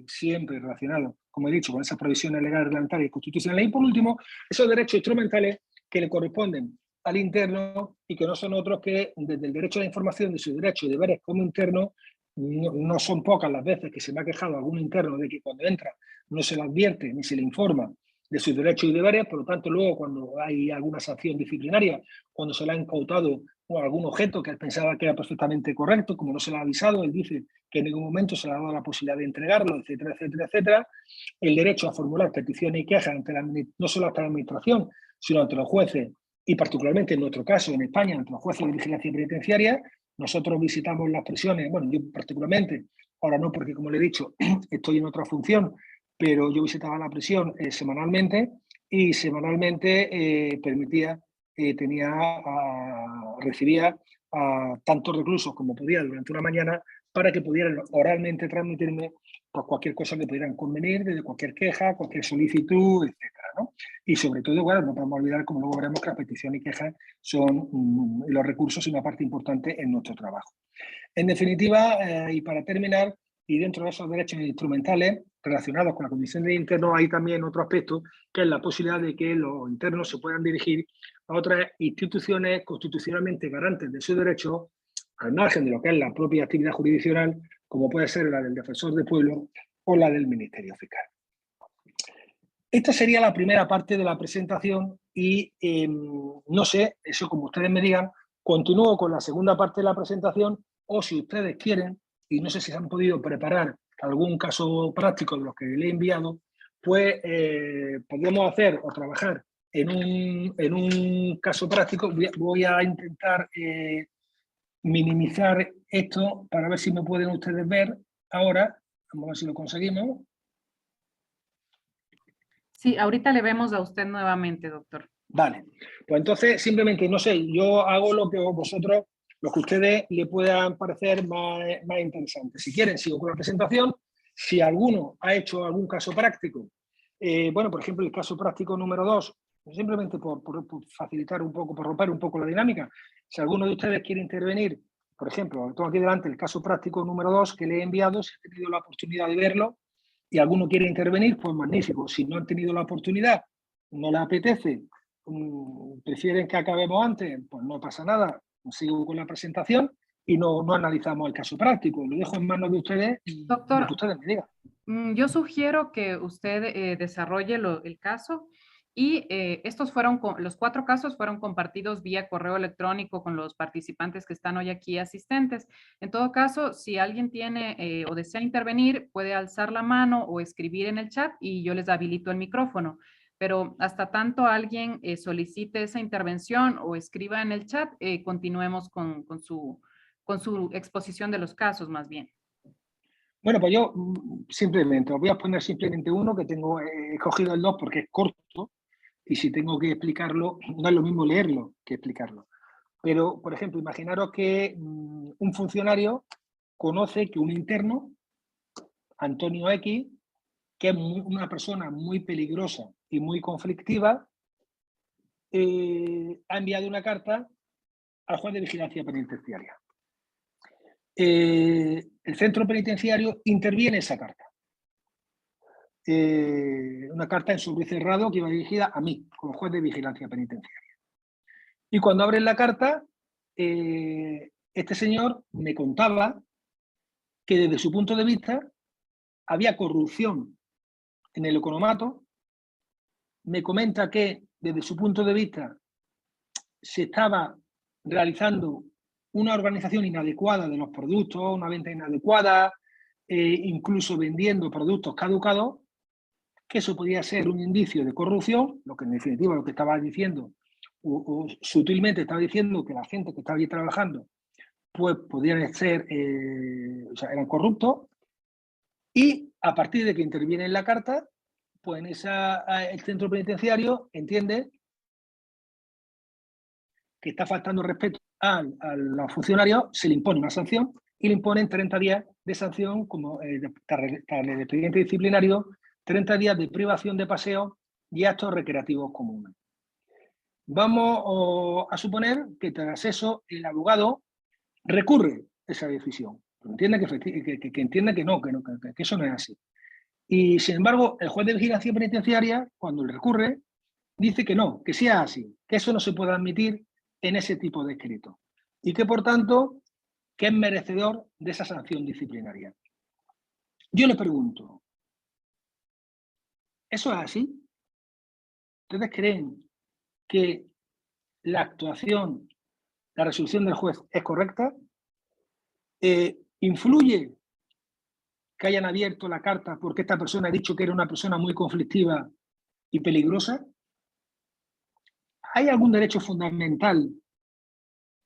siempre relacionados, como he dicho, con esas provisiones legales, reglamentarias y constitucionales. Y por último, esos derechos instrumentales que le corresponden al interno y que no son otros que desde el derecho a la información de sus derechos y deberes como interno. No son pocas las veces que se me ha quejado algún interno de que cuando entra no se le advierte ni se le informa de sus derechos y deberes, por lo tanto luego cuando hay alguna sanción disciplinaria, cuando se le ha incautado algún objeto que él pensaba que era perfectamente correcto, como no se le ha avisado, él dice que en ningún momento se le ha dado la posibilidad de entregarlo, etcétera, etcétera, etcétera. El derecho a formular peticiones y quejas no solo ante la administración, sino ante los jueces y particularmente en nuestro caso en España, ante los jueces de vigilancia penitenciaria. Nosotros visitamos las prisiones, bueno, yo particularmente, ahora no porque como le he dicho, estoy en otra función, pero yo visitaba la prisión semanalmente y semanalmente recibía a tantos reclusos como podía durante una mañana para que pudieran oralmente transmitirme pues, cualquier cosa que pudieran convenir, desde cualquier queja, cualquier solicitud, etcétera, ¿no? Y sobre todo, bueno, no podemos olvidar, como luego veremos, que las peticiones y quejas son los recursos y una parte importante en nuestro trabajo. En definitiva, y para terminar, y dentro de esos derechos instrumentales relacionados con la condición de interno, hay también otro aspecto, que es la posibilidad de que los internos se puedan dirigir a otras instituciones constitucionalmente garantes de sus derechos, al margen de lo que es la propia actividad jurisdiccional, como puede ser la del defensor del pueblo o la del Ministerio Fiscal. Esta sería la primera parte de la presentación y no sé, eso como ustedes me digan, continúo con la segunda parte de la presentación o si ustedes quieren, y no sé si se han podido preparar algún caso práctico de los que le he enviado, pues podemos hacer o trabajar en un caso práctico. Voy a intentar minimizar esto para ver si me pueden ustedes ver ahora. Vamos a ver si lo conseguimos. Sí, ahorita le vemos a usted nuevamente, doctor. Vale, pues entonces simplemente, no sé, yo hago lo que vosotros, lo que a ustedes le puedan parecer más interesante. Si quieren, sigo con la presentación. Si alguno ha hecho algún caso práctico, bueno, por ejemplo, el caso práctico número 2, simplemente por facilitar un poco, por romper un poco la dinámica, si alguno de ustedes quiere intervenir, por ejemplo, tengo aquí delante el caso práctico número 2 que le he enviado, si han tenido la oportunidad de verlo y alguno quiere intervenir, pues magnífico. Si no han tenido la oportunidad, no les apetece, prefieren que acabemos antes, pues no pasa nada, sigo con la presentación y no analizamos el caso práctico. Lo dejo en manos de ustedes y Doctor, lo que ustedes me digan. Yo sugiero que usted desarrolle el caso y los 4 casos fueron compartidos vía correo electrónico con los participantes que están hoy aquí asistentes. En todo caso, si alguien tiene o desea intervenir, puede alzar la mano o escribir en el chat y yo les habilito el micrófono. Pero hasta tanto alguien solicite esa intervención o escriba en el chat, continuemos con su exposición de los casos más bien. Bueno, pues yo simplemente, os voy a poner simplemente uno que tengo, he cogido el 2 porque es corto y si tengo que explicarlo, no es lo mismo leerlo que explicarlo. Pero, por ejemplo, imaginaros que un funcionario conoce que un interno, Antonio X, que es una persona muy peligrosa y muy conflictiva, ha enviado una carta al juez de vigilancia penitenciaria. El centro penitenciario interviene esa carta. Una carta en sobre cerrado que iba dirigida a mí, como juez de vigilancia penitenciaria. Y cuando abren la carta, este señor me contaba que desde su punto de vista había corrupción en el economato. Me comenta que desde su punto de vista se estaba realizando una organización inadecuada de los productos, una venta inadecuada, incluso vendiendo productos caducados, que eso podía ser un indicio de corrupción, lo que en definitiva lo que estaba diciendo, o sutilmente estaba diciendo que la gente que estaba allí trabajando, pues podían ser, o sea, eran corruptos, y a partir de que interviene en la carta, pues en el centro penitenciario entiende que está faltando respeto a los funcionarios, se le impone una sanción y le imponen 30 días de sanción como el expediente disciplinario, 30 días de privación de paseo y actos recreativos comunes. Vamos a suponer que tras eso el abogado recurre esa decisión. Entiende que entiende que no, que eso no es así. Y sin embargo, el juez de vigilancia penitenciaria, cuando le recurre, dice que no, que sea así, que eso no se puede admitir en ese tipo de escrito. Y que, por tanto, que es merecedor de esa sanción disciplinaria. Yo le pregunto, ¿eso es así? ¿Ustedes creen que la actuación, la resolución del juez es correcta? ¿Influye que hayan abierto la carta porque esta persona ha dicho que era una persona muy conflictiva y peligrosa? ¿Hay algún derecho fundamental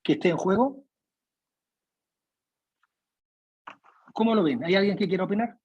que esté en juego? ¿Cómo lo ven? ¿Hay alguien que quiera opinar?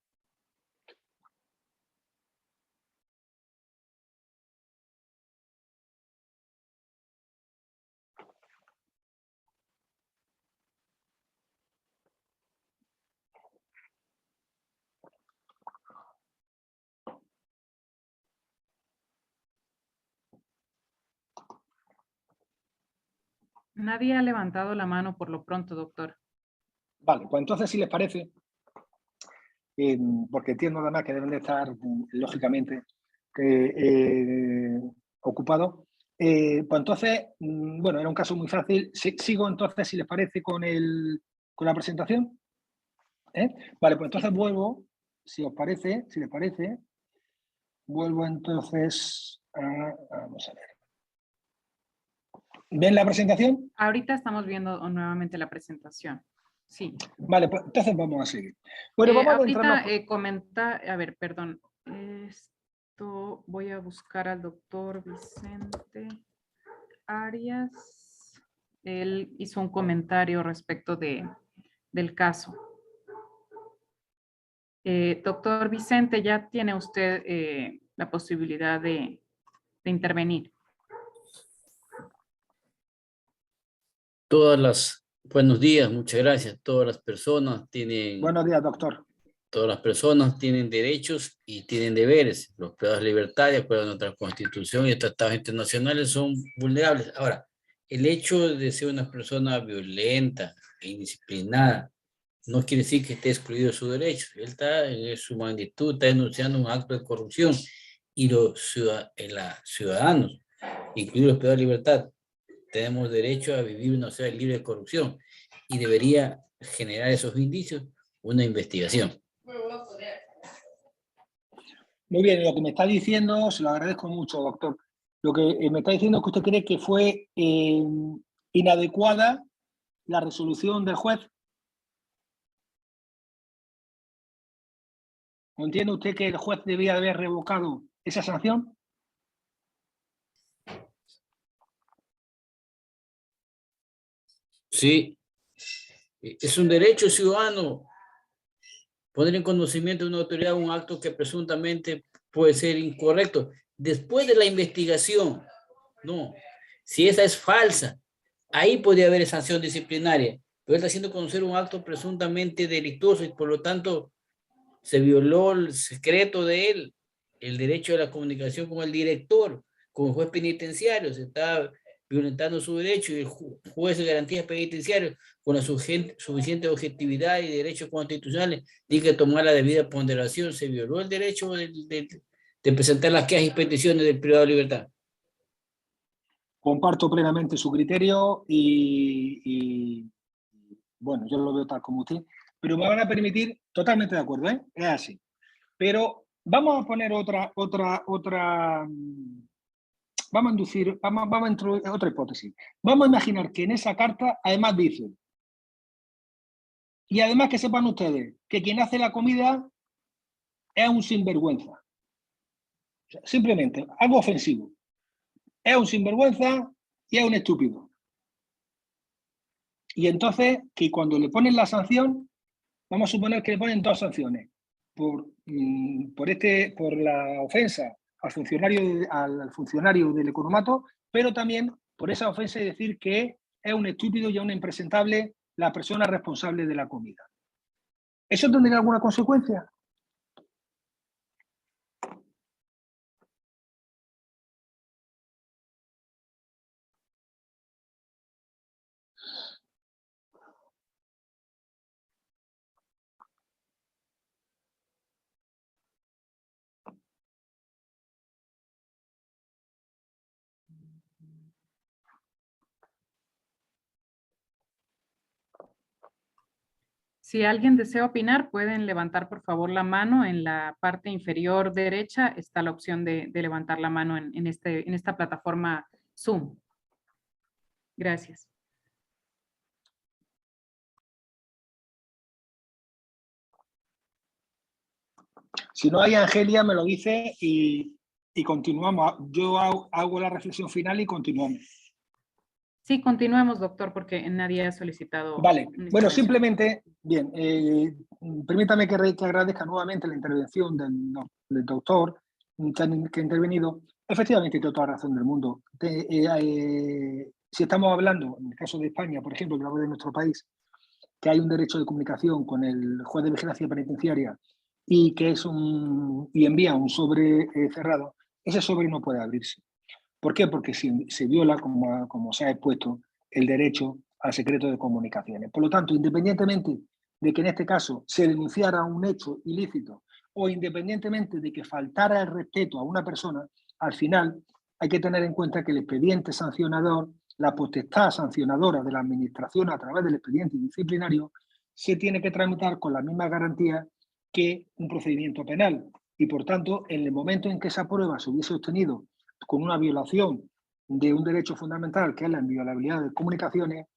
Nadie ha levantado la mano por lo pronto, doctor. Vale, pues entonces si les parece, porque entiendo además que deben de estar, lógicamente, ocupados, pues entonces, bueno, era un caso muy fácil. Sigo entonces, si les parece, con la presentación. Vale, pues entonces vuelvo, si os parece, si les parece, vuelvo entonces vamos a ver. ¿Ven la presentación? Ahorita estamos viendo nuevamente la presentación. Sí. Vale, pues entonces vamos a seguir. Bueno, vamos a ahorita comentar, a ver, perdón. Esto voy a buscar al doctor Vicente Arias. Él hizo un comentario respecto del caso. Doctor Vicente, ya tiene usted la posibilidad de intervenir. Buenos días, muchas gracias. Todas las personas tienen... Buenos días, doctor. Todas las personas tienen derechos y tienen deberes. Los privados de libertad, de acuerdo a nuestra Constitución y tratados internacionales, son vulnerables. Ahora, el hecho de ser una persona violenta e indisciplinada no quiere decir que esté excluido de sus derechos. Él está en su magnitud, está denunciando un acto de corrupción y los ciudadanos, incluidos los privados de libertad, tenemos derecho a vivir una sociedad libre de corrupción y debería generar esos indicios una investigación. Muy bien, lo que me está diciendo, se lo agradezco mucho, doctor. Lo que me está diciendo es que usted cree que fue inadecuada la resolución del juez. ¿No entiende usted que el juez debía haber revocado esa sanción? Sí, es un derecho ciudadano poner en conocimiento de una autoridad un acto que presuntamente puede ser incorrecto. Después de la investigación, no. Si esa es falsa, ahí podría haber sanción disciplinaria. Pero él está haciendo conocer un acto presuntamente delictuoso y por lo tanto se violó el secreto de él, el derecho a la comunicación con el director, con el juez penitenciario. Se está violentando su derecho y el juez de garantías penitenciarias, con la suficiente objetividad y derechos constitucionales, tiene que tomar la debida ponderación. Se violó el derecho de presentar las quejas y peticiones del privado de libertad. Comparto plenamente su criterio y bueno, yo lo veo tal como usted, pero me van a permitir, totalmente de acuerdo, ¿eh? Es así. Pero vamos a poner vamos a introducir otra hipótesis. Vamos a imaginar que en esa carta además dice, y además que sepan ustedes que quien hace la comida es un sinvergüenza. O sea, simplemente, algo ofensivo. Es un sinvergüenza y es un estúpido. Y entonces, que cuando le ponen la sanción, vamos a suponer que le ponen dos sanciones. Por la ofensa al funcionario del economato, pero también por esa ofensa y decir que es un estúpido y un impresentable la persona responsable de la comida. ¿Eso tendría alguna consecuencia? Si alguien desea opinar, pueden levantar por favor la mano. En la parte inferior derecha está la opción de levantar la mano en esta plataforma Zoom. Gracias. Si no hay, Angelia me lo dice y continuamos. Yo hago la reflexión final y continuamos. Sí, continuemos, doctor, porque nadie ha solicitado. Vale, bueno, simplemente, bien, permítame que agradezca nuevamente la intervención del doctor que ha intervenido. Efectivamente, tiene toda la razón del mundo. Si estamos hablando, en el caso de España, por ejemplo, que hablo de nuestro país, que hay un derecho de comunicación con el juez de vigilancia penitenciaria y que y envía un sobre cerrado, ese sobre no puede abrirse. ¿Por qué? Porque se viola, como se ha expuesto, el derecho al secreto de comunicaciones. Por lo tanto, independientemente de que en este caso se denunciara un hecho ilícito o independientemente de que faltara el respeto a una persona, al final hay que tener en cuenta que el expediente sancionador, la potestad sancionadora de la administración a través del expediente disciplinario, se tiene que tramitar con la misma garantía que un procedimiento penal. Y por tanto, en el momento en que esa prueba se hubiese obtenido con una violación de un derecho fundamental, que es la inviolabilidad de comunicaciones,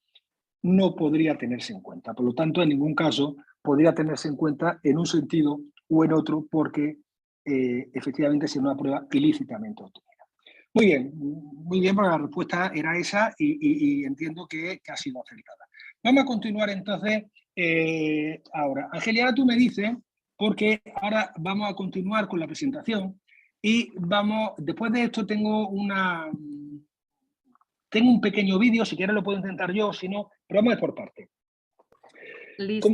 no podría tenerse en cuenta. Por lo tanto, en ningún caso podría tenerse en cuenta en un sentido o en otro, porque efectivamente es una prueba ilícitamente obtenida. Muy bien, porque la respuesta era esa y entiendo que ha sido acertada. Vamos a continuar entonces ahora. Angelia, tú me dices, porque ahora vamos a continuar con la presentación. Y después de esto tengo tengo un pequeño vídeo, si quieres lo puedo intentar yo, si no, pero vamos a ir por parte. Listo.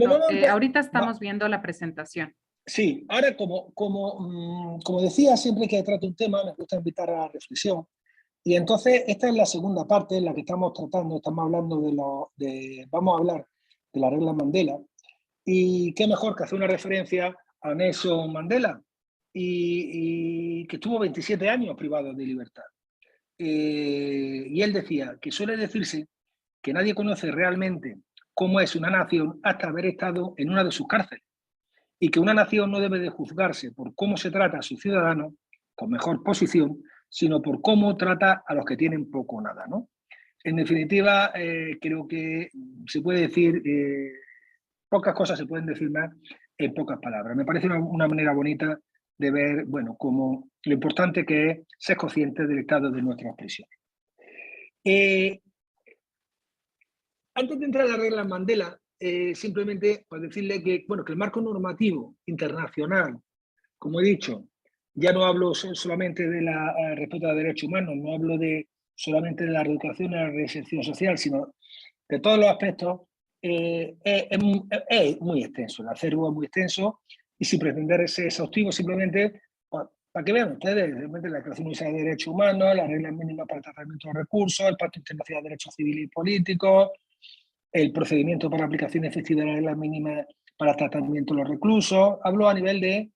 Ahorita estamos viendo la presentación. Sí, ahora como decía, siempre que trato un tema me gusta invitar a la reflexión. Y entonces esta es la segunda parte en la que estamos tratando, estamos hablando vamos a hablar de la regla Mandela. Y qué mejor que hacer una referencia a Nelson Mandela, y que estuvo 27 años privado de libertad. Y él decía que suele decirse que nadie conoce realmente cómo es una nación hasta haber estado en una de sus cárceles, y que una nación no debe de juzgarse por cómo se trata a sus ciudadanos con mejor posición, sino por cómo trata a los que tienen poco o nada, ¿no? En definitiva, creo que se puede decir, pocas cosas se pueden decir más en pocas palabras. Me parece una manera bonita de ver, bueno, como lo importante que es ser consciente del estado de nuestras prisiones. Antes de entrar a la regla Mandela, simplemente pues decirle que, bueno, que el marco normativo internacional, como he dicho, ya no hablo solamente de la respeto a derechos humanos, no hablo solamente de la reeducación y la reinserción social, sino de todos los aspectos, es muy extenso, el acervo es muy extenso, y sin pretender ser exhaustivo, simplemente para que vean ustedes, realmente la Declaración Universal de Derechos Humanos, las reglas mínimas para el tratamiento de recursos, el Pacto Internacional de Derechos Civiles y Políticos, el procedimiento para aplicación efectiva de las reglas mínimas para el tratamiento de los reclusos. Hablo a nivel de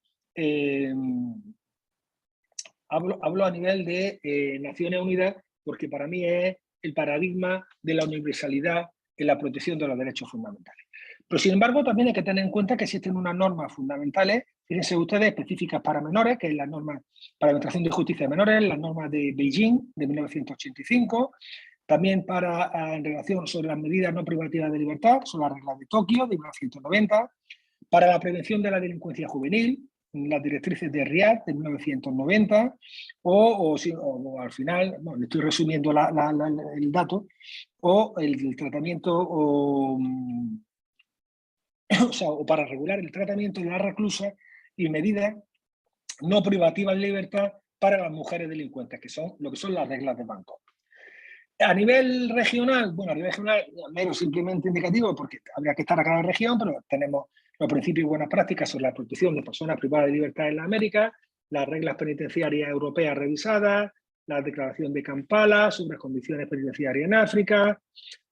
Naciones Unidas, porque para mí es el paradigma de la universalidad en la protección de los derechos fundamentales. Pero sin embargo también hay que tener en cuenta que existen unas normas fundamentales, fíjense ustedes, específicas para menores, que es la norma para la administración de justicia de menores, las normas de Beijing de 1985, también en relación sobre las medidas no privativas de libertad, son las reglas de Tokio de 1990, para la prevención de la delincuencia juvenil, las directrices de Riad de 1990, o al final, bueno, le estoy resumiendo el dato, o el tratamiento, o para regular el tratamiento de las reclusas y medidas no privativas de libertad para las mujeres delincuentes, que son lo que son las reglas de Bangkok. A nivel regional, bueno, a nivel regional, menos simplemente indicativo, porque habría que estar a cada región, pero tenemos los principios y buenas prácticas sobre la protección de personas privadas de libertad en la América, las reglas penitenciarias europeas revisadas, la declaración de Kampala sobre las condiciones penitenciarias en África,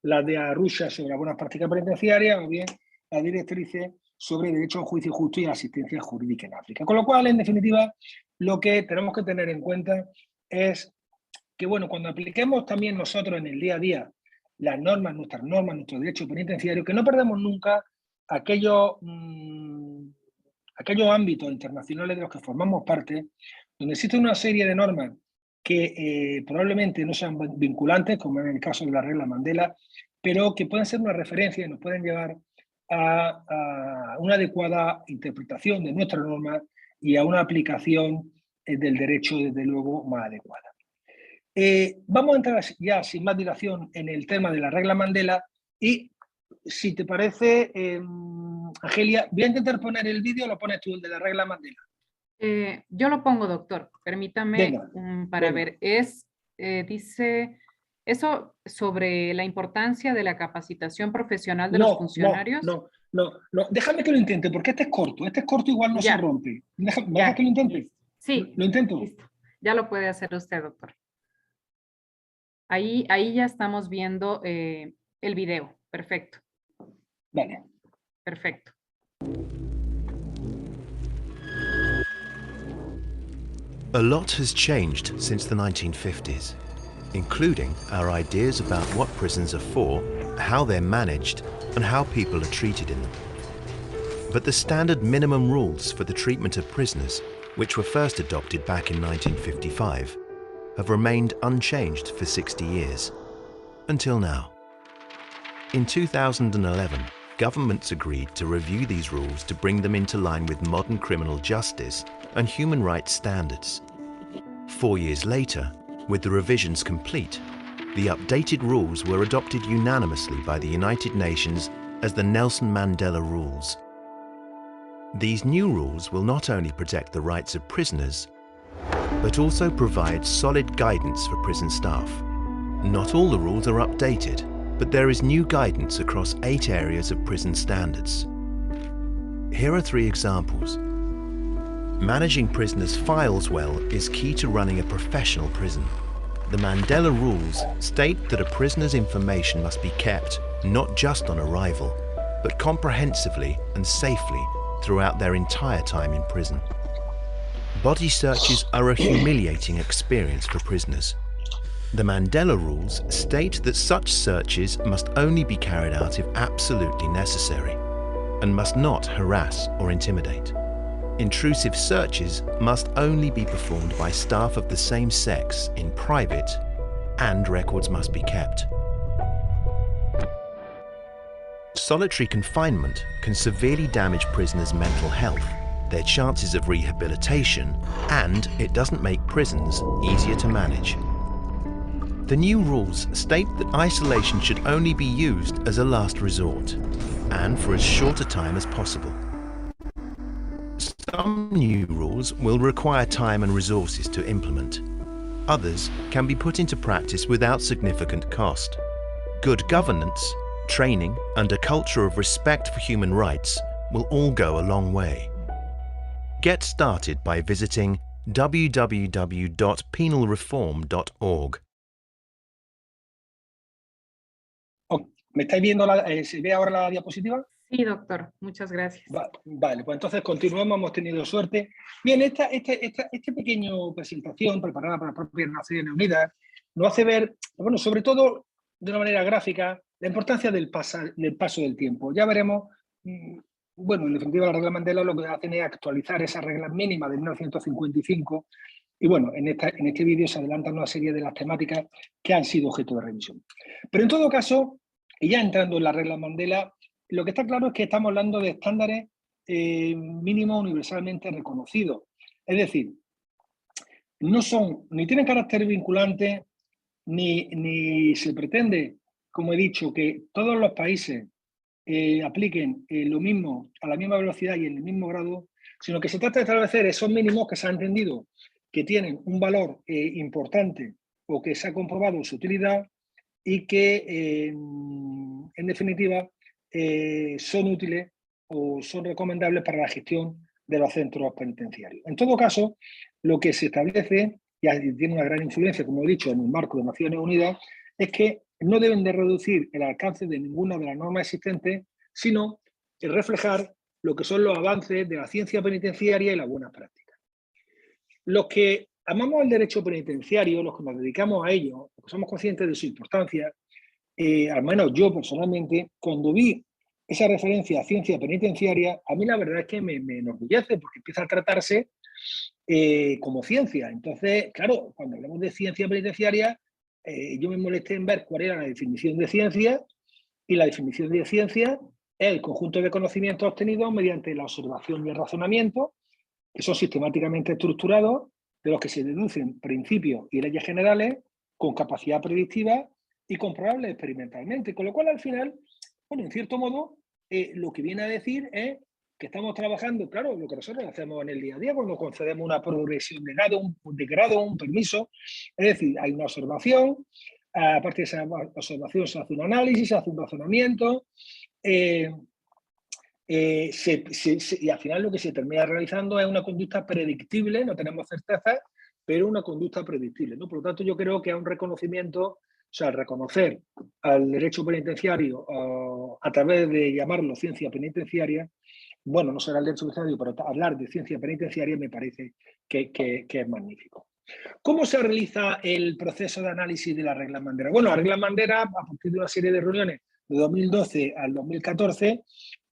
la de Arusha sobre las buenas prácticas penitenciarias, o bien las directrices sobre derecho a un juicio justo y asistencia jurídica en África. Con lo cual, en definitiva, lo que tenemos que tener en cuenta es que, bueno, cuando apliquemos también nosotros en el día a día las normas, nuestro derecho penitenciario, que no perdamos nunca aquellos ámbitos internacionales de los que formamos parte, donde existe una serie de normas que probablemente no sean vinculantes, como en el caso de la regla Mandela, pero que pueden ser una referencia y nos pueden llevar a una adecuada interpretación de nuestras normas y a una aplicación del derecho, desde luego, más adecuada. Vamos a entrar ya sin más dilación en el tema de la regla Mandela y, si te parece, Angelia, voy a intentar poner el vídeo, lo pones tú, el de la regla Mandela. Yo lo pongo, doctor, permítame para ver. Dice eso sobre la importancia de la capacitación profesional de los funcionarios. No, déjame que lo intente, porque este es corto igual no se rompe. Déjame que lo intente. Sí. Lo intento. Listo. Ya lo puede hacer usted, doctor. Ahí ya estamos viendo el video. Perfecto. Vale. Perfecto. A lot has changed since the 1950s, including our ideas about what prisons are for, how they're managed, and how people are treated in them. But the standard minimum rules for the treatment of prisoners, which were first adopted back in 1955, have remained unchanged for 60 years, until now. In 2011, governments agreed to review these rules to bring them into line with modern criminal justice and human rights standards. 4 years later, with the revisions complete, the updated rules were adopted unanimously by the United Nations as the Nelson Mandela Rules. These new rules will not only protect the rights of prisoners, but also provide solid guidance for prison staff, Not all the rules are updated, but there is new guidance across 8 areas of prison standards. Here are 3 examples. Managing prisoners' files well is key to running a professional prison. The Mandela Rules state that a prisoner's information must be kept not just on arrival, but comprehensively and safely throughout their entire time in prison. Body searches are a humiliating experience for prisoners. The Mandela Rules state that such searches must only be carried out if absolutely necessary, and must not harass or intimidate. Intrusive searches must only be performed by staff of the same sex in private, and records must be kept. Solitary confinement can severely damage prisoners' mental health, their chances of rehabilitation, and it doesn't make prisons easier to manage. The new rules state that isolation should only be used as a last resort, and for as short a time as possible. Some new rules will require time and resources to implement. Others can be put into practice without significant cost. Good governance, training, and a culture of respect for human rights will all go a long way. Get started by visiting www.penalreform.org. ¿Me estáis viendo? ¿Se ve ahora la diapositiva? Sí, doctor, muchas gracias. Vale, pues entonces continuamos, hemos tenido suerte. Bien, esta pequeña presentación preparada por las propias Naciones Unidas nos hace ver, bueno, sobre todo de una manera gráfica, la importancia del paso del tiempo. Ya veremos, bueno, en definitiva la regla Mandela lo que hacen es actualizar esas reglas mínimas de 1955 y bueno, en este vídeo se adelantan una serie de las temáticas que han sido objeto de revisión. Pero en todo caso, y ya entrando en la regla Mandela, lo que está claro es que estamos hablando de estándares mínimos universalmente reconocidos. Es decir, no son, ni tienen carácter vinculante, ni se pretende, como he dicho, que todos los países apliquen lo mismo, a la misma velocidad y en el mismo grado, sino que se trata de establecer esos mínimos que se ha entendido que tienen un valor importante o que se ha comprobado su utilidad y que, en definitiva, son útiles o son recomendables para la gestión de los centros penitenciarios. En todo caso, lo que se establece, y tiene una gran influencia, como he dicho, en el marco de Naciones Unidas, es que no deben de reducir el alcance de ninguna de las normas existentes, sino reflejar lo que son los avances de la ciencia penitenciaria y las buenas prácticas. Los que amamos el derecho penitenciario, los que nos dedicamos a ello, los que somos conscientes de su importancia, al menos yo personalmente, cuando vi esa referencia a ciencia penitenciaria, a mí la verdad es que me enorgullece porque empieza a tratarse como ciencia. Entonces, claro, cuando hablamos de ciencia penitenciaria, yo me molesté en ver cuál era la definición de ciencia, y la definición de ciencia es el conjunto de conocimientos obtenidos mediante la observación y el razonamiento, que son sistemáticamente estructurados, de los que se deducen principios y leyes generales con capacidad predictiva y comprobable experimentalmente. Con lo cual, al final, bueno, en cierto modo, lo que viene a decir es que estamos trabajando, claro, lo que nosotros hacemos en el día a día cuando concedemos una progresión de grado, un permiso, es decir, hay una observación, aparte de esa observación se hace un análisis, se hace un razonamiento, y al final lo que se termina realizando es una conducta predictible, no tenemos certeza, pero una conducta predictible, ¿no? Por lo tanto, yo creo que hay un reconocimiento, o sea, reconocer al derecho penitenciario a través de llamarlo ciencia penitenciaria, bueno, no será el derecho penitenciario, pero hablar de ciencia penitenciaria me parece que es magnífico. ¿Cómo se realiza el proceso de análisis de la regla Mandela? Bueno, la regla Mandela, a partir de una serie de reuniones de 2012 al 2014,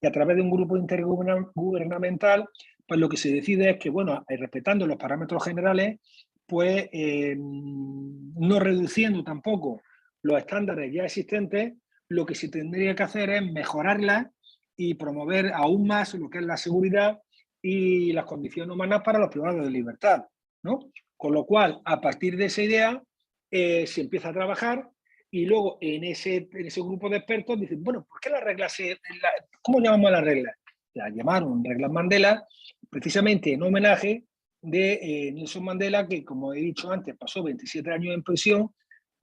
y a través de un grupo intergubernamental, pues lo que se decide es que, bueno, respetando los parámetros generales, pues no reduciendo tampoco los estándares ya existentes, lo que se tendría que hacer es mejorarlas y promover aún más lo que es la seguridad y las condiciones humanas para los privados de libertad, ¿no? Con lo cual, a partir de esa idea, se empieza a trabajar y luego en ese grupo de expertos dicen, bueno, ¿por qué las reglas ¿cómo llamamos a las reglas? Las llamaron reglas Mandela, precisamente en homenaje de Nelson Mandela, que como he dicho antes, pasó 27 años en prisión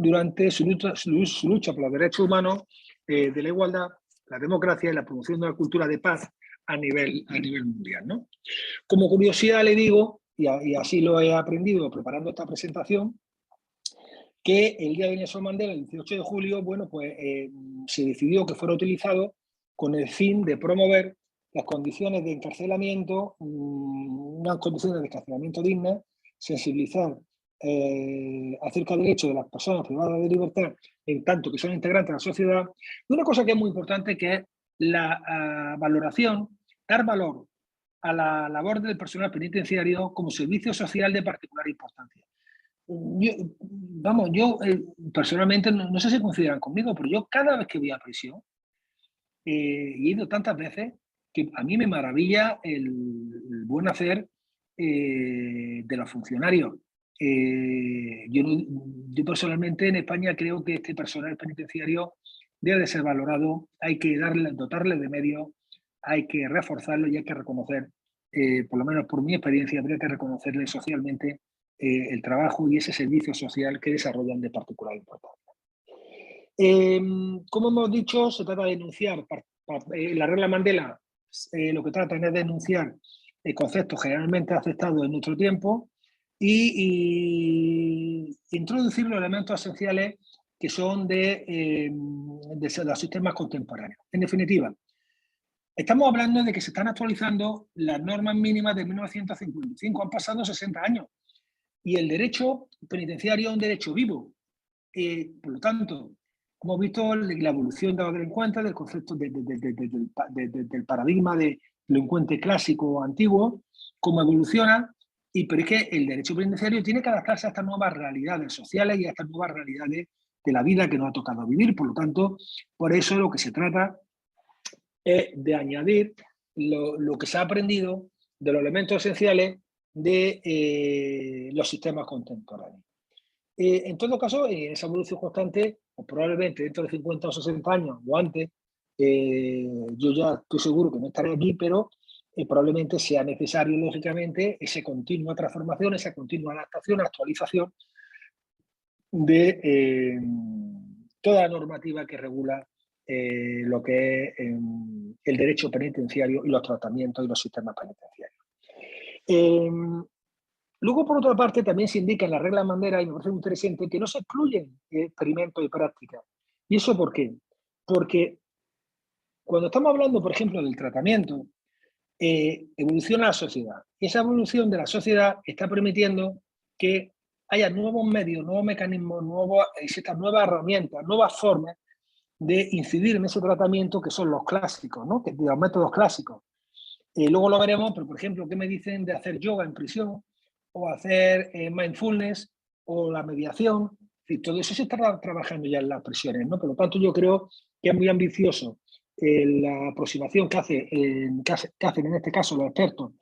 durante su lucha por los derechos humanos, de la igualdad, la democracia y la promoción de la cultura de paz a nivel mundial, ¿no? Como curiosidad le digo, y así lo he aprendido preparando esta presentación, que el Día de Nelson Mandela, el 18 de julio, bueno, pues se decidió que fuera utilizado con el fin de promover las condiciones de encarcelamiento, unas condiciones de encarcelamiento dignas, sensibilizar acerca del derecho de las personas privadas de libertad en tanto que son integrantes de la sociedad. Y una cosa que es muy importante, que es la valoración, dar valor a la labor del personal penitenciario como servicio social de particular importancia. Yo personalmente, no sé si consideran conmigo, pero yo cada vez que voy a prisión, he ido tantas veces que a mí me maravilla el buen hacer de los funcionarios. Yo personalmente en España creo que este personal penitenciario debe de ser valorado, hay que dotarle de medios, hay que reforzarlo y hay que reconocer, por lo menos por mi experiencia, habría que reconocerle socialmente el trabajo y ese servicio social que desarrollan de particular importancia. Como hemos dicho, se trata de denunciar, la regla Mandela lo que trata es de denunciar conceptos generalmente aceptados en nuestro tiempo y introducir los elementos esenciales que son de los sistemas contemporáneos. En definitiva, estamos hablando de que se están actualizando las normas mínimas de 1955, han pasado 60 años. Y el derecho penitenciario es un derecho vivo. Por lo tanto, hemos visto la evolución de los delincuentes, del concepto del paradigma de delincuente clásico o antiguo, cómo evoluciona, pero es que el derecho penitenciario tiene que adaptarse a estas nuevas realidades sociales y a estas nuevas realidades de la vida que nos ha tocado vivir. Por lo tanto, por eso lo que se trata es de añadir lo que se ha aprendido de los elementos esenciales de los sistemas contemporáneos. En todo caso, en esa evolución constante, pues probablemente dentro de 50 o 60 años o antes, yo ya estoy seguro que no estaré aquí, pero probablemente sea necesario, lógicamente, esa continua transformación, esa continua adaptación, actualización de toda la normativa que regula lo que es el derecho penitenciario y los tratamientos y los sistemas penitenciarios. Luego, por otra parte, también se indica en la regla Mandela, y me parece muy interesante, que no se excluyen experimentos y prácticas. ¿Y eso por qué? Porque cuando estamos hablando, por ejemplo, del tratamiento, evoluciona la sociedad. Y esa evolución de la sociedad está permitiendo que haya nuevos medios, nuevos mecanismos, estas nuevas herramientas, nuevas formas de incidir en ese tratamiento que son los clásicos, ¿no? Los métodos clásicos. Luego lo veremos, pero por ejemplo, ¿qué me dicen de hacer yoga en prisión? O hacer mindfulness o la mediación. Todo eso se está trabajando ya en las prisiones, ¿no? Por lo tanto, yo creo que es muy ambicioso la aproximación que hacen en este caso los expertos,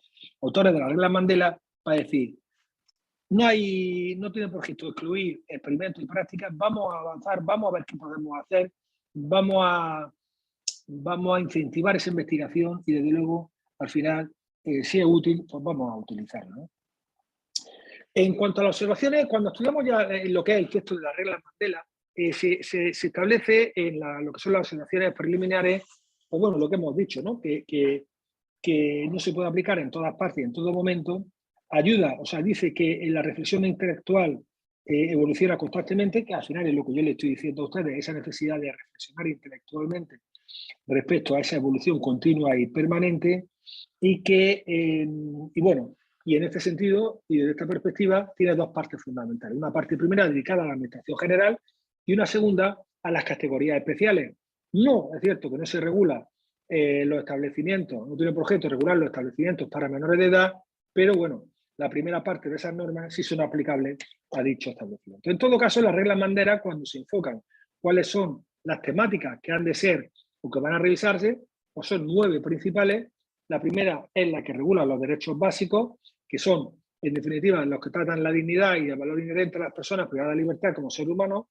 autores de la regla Mandela, para decir, no tiene por objeto excluir experimentos y prácticas, vamos a avanzar, vamos a ver qué podemos hacer, vamos a incentivar esa investigación y desde luego, al final, si es útil, pues vamos a utilizarlo, ¿no? En cuanto a las observaciones, cuando estudiamos ya lo que es el texto de la regla Mandela, se establece en lo que son las observaciones preliminares, pues bueno, lo que hemos dicho, ¿no? Que no se puede aplicar en todas partes y en todo momento, dice que en la reflexión intelectual evoluciona constantemente, que al final es lo que yo le estoy diciendo a ustedes, esa necesidad de reflexionar intelectualmente respecto a esa evolución continua y permanente, y en este sentido y desde esta perspectiva tiene dos partes fundamentales. Una parte primera dedicada a la administración general y una segunda a las categorías especiales. No, es cierto que no se regula los establecimientos, no tiene por objeto regular los establecimientos para menores de edad, pero bueno, la primera parte de esas normas sí son aplicables a dicho establecimiento. En todo caso, las reglas Mandela, cuando se enfocan cuáles son las temáticas que han de ser o que van a revisarse, pues son 9 principales. La primera es la que regula los derechos básicos, que son, en definitiva, los que tratan la dignidad y el valor inherente a las personas privadas de libertad como ser humano.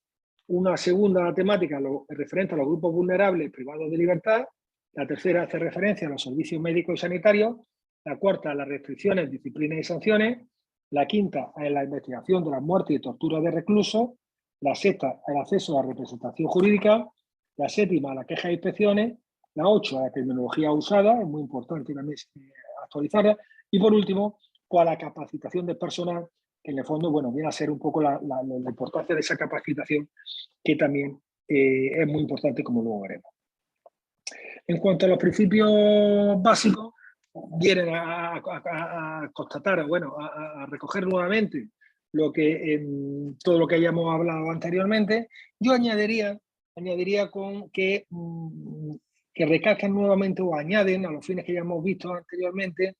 Una segunda temática referente a los grupos vulnerables privados de libertad. La tercera hace referencia a los servicios médicos y sanitarios. La cuarta a las restricciones, disciplinas y sanciones. La quinta a la investigación de las muertes y torturas de reclusos. la sexta, el acceso a la representación jurídica, la séptima, la queja de inspecciones, la 8, la terminología usada, es muy importante también actualizarla, y por último, pues, la capacitación del personal, que en el fondo, bueno, viene a ser un poco la importancia de esa capacitación, que también es muy importante, como luego veremos. En cuanto a los principios básicos, vienen a constatar, bueno, a recoger nuevamente todo lo que hayamos hablado anteriormente. Yo añadiría con que recalcan nuevamente o añaden a los fines que ya hemos visto anteriormente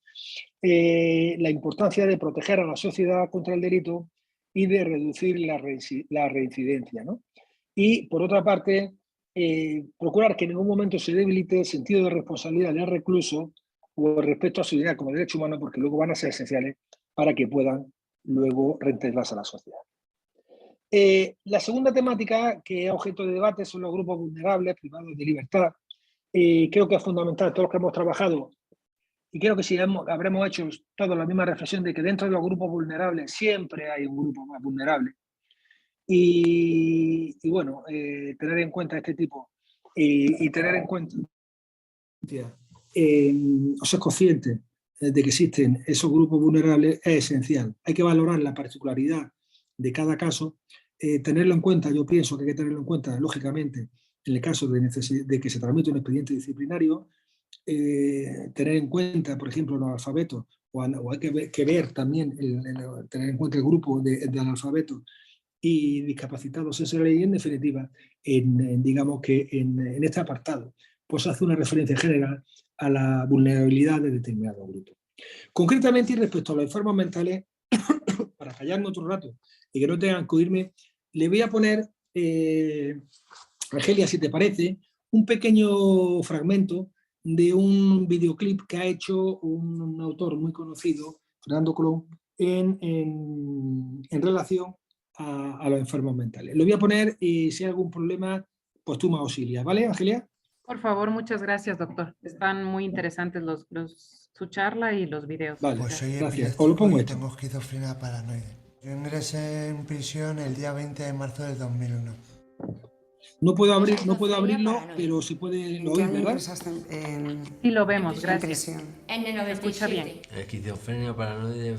la importancia de proteger a la sociedad contra el delito y de reducir la reincidencia, ¿no? Y por otra parte, procurar que en ningún momento se debilite el sentido de responsabilidad del recluso o el respeto a su dignidad como derecho humano, porque luego van a ser esenciales para que puedan luego reintegrarse a la sociedad. La segunda temática que es objeto de debate son los grupos vulnerables, privados de libertad. Creo que es fundamental, todos los que hemos trabajado, y creo que si habremos hecho toda la misma reflexión de que dentro de los grupos vulnerables siempre hay un grupo más vulnerable. Y bueno, tener en cuenta este tipo y tener en cuenta o ser consciente de que existen esos grupos vulnerables es esencial. Hay que valorar la particularidad de cada caso, tenerlo en cuenta. Yo pienso que hay que tenerlo en cuenta, lógicamente, en el caso de que se tramite un expediente disciplinario, tener en cuenta, por ejemplo, los analfabetos, o hay que ver también, tener en cuenta el grupo de analfabetos y discapacitados. Esa ley, en definitiva, digamos que en este apartado, pues hace una referencia general a la vulnerabilidad de determinados grupos. Concretamente, y respecto a los enfermos mentales, para callarme otro rato y que no tengan que oírme, le voy a poner, Argelia, si te parece, un pequeño fragmento de un videoclip que ha hecho un autor muy conocido, Fernando Colón, en relación a los enfermos mentales. Lo voy a poner y si hay algún problema, pues tú me auxilias, ¿vale, Argelia? Por favor, muchas gracias, doctor. Están muy interesantes su charla y los videos. Vale, pues soy gracias. Os lo pongo hecho. Tengo esquizofrenia paranoide. Yo ingresé en prisión el día 20 de marzo del 2001. No puedo abrirlo, pero se puede oír, ¿verdad? Sí, lo vemos, gracias. Se escucha bien. Esquizofrenia paranoide.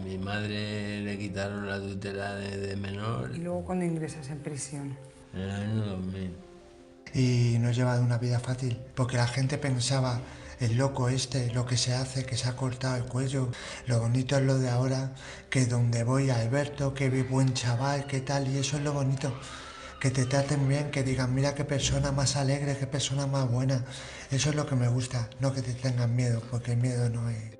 A mi madre le quitaron la tutela de menor. ¿Y luego cuándo ingresas en prisión? En el año 2000. Y no he llevado una vida fácil, porque la gente pensaba, el loco este, lo que se hace, que se ha cortado el cuello. Lo bonito es lo de ahora, que donde voy, Alberto, que buen chaval, qué tal, y eso es lo bonito. Que te traten bien, que digan, mira qué persona más alegre, qué persona más buena. Eso es lo que me gusta, no que te tengan miedo, porque el miedo no es...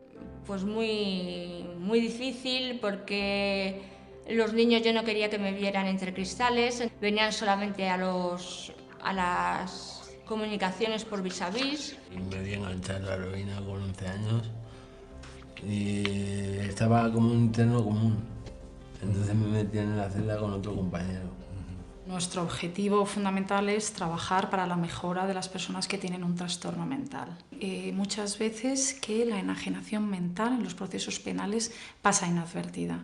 Pues muy difícil, porque los niños yo no quería que me vieran entre cristales, venían solamente a las comunicaciones por vis a vis. Me di a enganchar la heroína con 11 años y estaba como un interno común, entonces me metían en la celda con otro compañero. Nuestro objetivo fundamental es trabajar para la mejora de las personas que tienen un trastorno mental. Muchas veces que la enajenación mental en los procesos penales pasa inadvertida.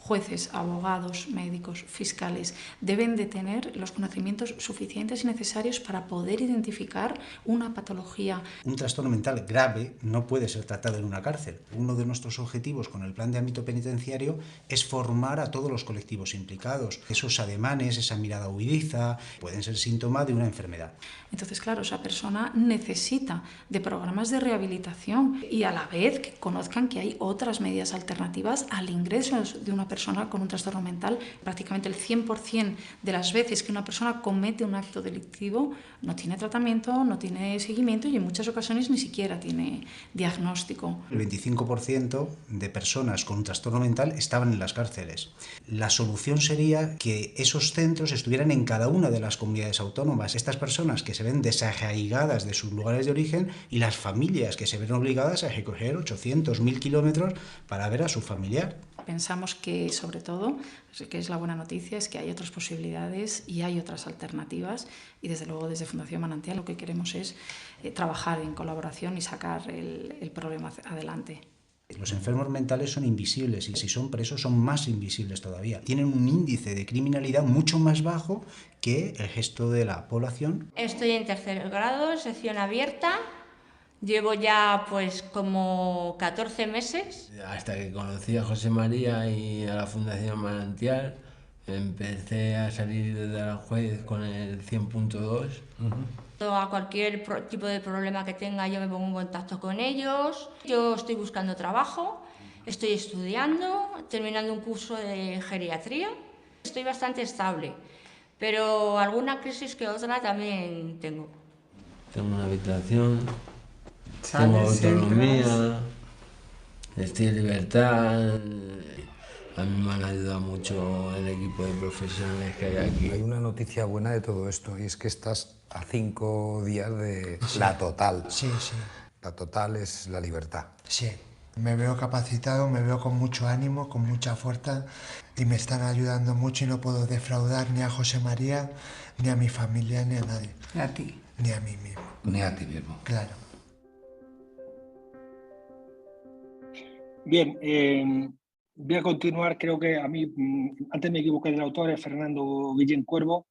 Jueces, abogados, médicos, fiscales deben de tener los conocimientos suficientes y necesarios para poder identificar una patología. Un trastorno mental grave no puede ser tratado en una cárcel. Uno de nuestros objetivos con el plan de ámbito penitenciario es formar a todos los colectivos implicados. Esos ademanes, esa mirada huidiza, pueden ser síntoma de una enfermedad. Entonces, claro, esa persona necesita de programas de rehabilitación y a la vez que conozcan que hay otras medidas alternativas al ingreso de una persona con un trastorno mental. Prácticamente el 100% de las veces que una persona comete un acto delictivo no tiene tratamiento, no tiene seguimiento y en muchas ocasiones ni siquiera tiene diagnóstico. El 25% de personas con un trastorno mental estaban en las cárceles. La solución sería que esos centros estuvieran en cada una de las comunidades autónomas. Estas personas que se ven desarraigadas de sus lugares de origen y las familias que se ven obligadas a recorrer 800, 1000 kilómetros para ver a su familiar. Pensamos que, sobre todo, que es la buena noticia, es que hay otras posibilidades y hay otras alternativas y, desde luego, desde Fundación Manantial lo que queremos es trabajar en colaboración y sacar el problema adelante. Los enfermos mentales son invisibles y si son presos son más invisibles todavía. Tienen un índice de criminalidad mucho más bajo que el resto de la población. Estoy en tercer grado, sección abierta. Llevo ya pues como 14 meses. Hasta que conocí a José María y a la Fundación Manantial, empecé a salir de Aranjuez con el 100.2. A cualquier tipo de problema que tenga yo me pongo en contacto con ellos. Yo estoy buscando trabajo, estoy estudiando, terminando un curso de geriatría. Estoy bastante estable, pero alguna crisis que otra también tengo. Tengo una habitación, tengo autonomía, estoy en libertad. A mí me han ayudado mucho el equipo de profesionales que hay aquí. Hay una noticia buena de todo esto y es que estás a 5 días de la total. Sí, sí. La total es la libertad. Sí. Me veo capacitado, me veo con mucho ánimo, con mucha fuerza y me están ayudando mucho y no puedo defraudar ni a José María, ni a mi familia, ni a nadie. ¿A ti? Ni a mí mismo. Ni a ti mismo. Claro. Bien, voy a continuar. Creo que a mí, antes me equivoqué del autor, es Fernando Guillén Cuervo,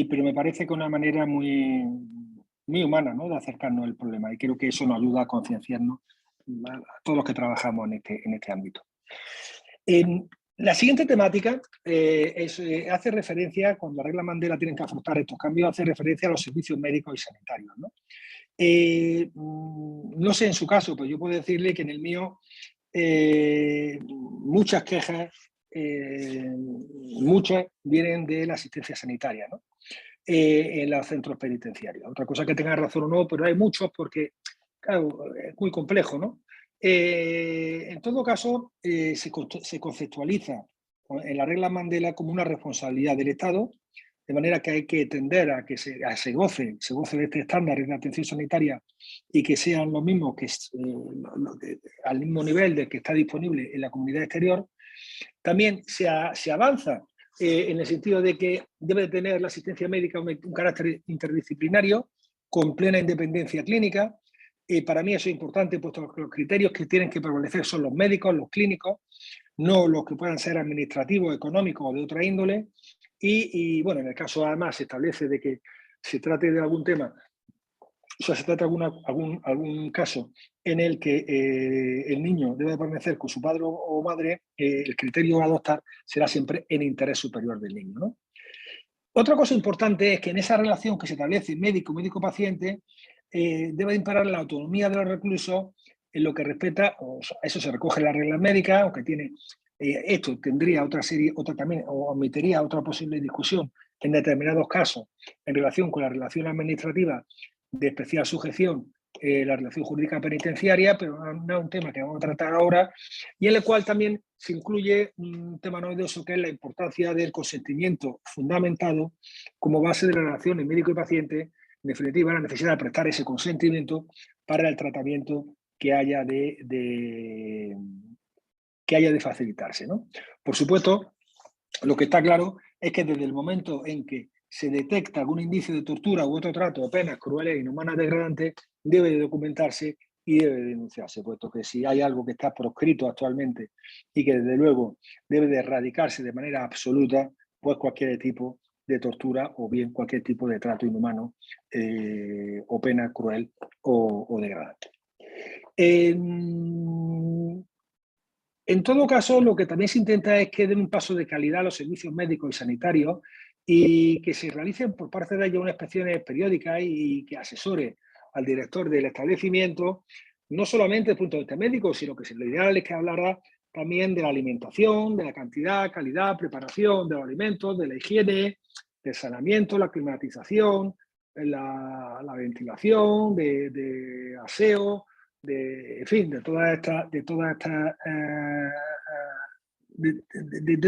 pero me parece que una manera muy humana, ¿no?, de acercarnos al problema, y creo que eso nos ayuda a concienciarnos a todos los que trabajamos en este ámbito. La siguiente temática hace referencia, cuando la regla Mandela tienen que afrontar estos cambios, hace referencia a los servicios médicos y sanitarios, ¿no? No sé en su caso, pero yo puedo decirle que en el mío muchas quejas, muchas vienen de la asistencia sanitaria, ¿no?, en los centros penitenciarios. Otra cosa que tenga razón o no, pero hay muchos porque, claro, es muy complejo, ¿no? En todo caso, se conceptualiza en la regla Mandela como una responsabilidad del Estado, de manera que hay que tender a que se goce de este estándar de atención sanitaria y que sean los mismos, al mismo nivel del que está disponible en la comunidad exterior. También se avanza en el sentido de que debe tener la asistencia médica un carácter interdisciplinario con plena independencia clínica. Para mí eso es importante, puesto que los criterios que tienen que prevalecer son los médicos, los clínicos, no los que puedan ser administrativos, económicos o de otra índole. Y bueno, en el caso además se establece de que se trate de algún tema, o sea, se trata de algún caso en el que el niño debe permanecer con su padre o madre, el criterio a adoptar será siempre en interés superior del niño, ¿no? Otra cosa importante es que en esa relación que se establece médico-paciente debe imperar la autonomía de los reclusos en lo que respecta, eso se recoge en la regla médica, aunque tiene, esto tendría otra serie, también, o omitiría otra posible discusión en determinados casos en relación con la relación administrativa de especial sujeción, la relación jurídica penitenciaria, pero no es un tema que vamos a tratar ahora, y en el cual también se incluye un tema novedoso que es la importancia del consentimiento fundamentado como base de las relaciones médico y paciente, en definitiva la necesidad de prestar ese consentimiento para el tratamiento que haya de facilitarse, ¿no? Por supuesto, lo que está claro es que desde el momento en que se detecta algún indicio de tortura u otro trato o penas crueles, inhumanas, degradantes, debe de documentarse y debe de denunciarse, puesto que si hay algo que está proscrito actualmente y que desde luego debe de erradicarse de manera absoluta, pues cualquier tipo de tortura o bien cualquier tipo de trato inhumano o pena cruel o degradante. En todo caso, lo que también se intenta es que den un paso de calidad a los servicios médicos y sanitarios y que se realicen por parte de ellos unas inspecciones periódicas y que asesore al director del establecimiento, no solamente desde el punto de vista médico, sino que lo ideal es que hablara también de la alimentación, de la cantidad, calidad, preparación de los alimentos, de la higiene, del saneamiento, la climatización, la ventilación, de aseo, en fin, de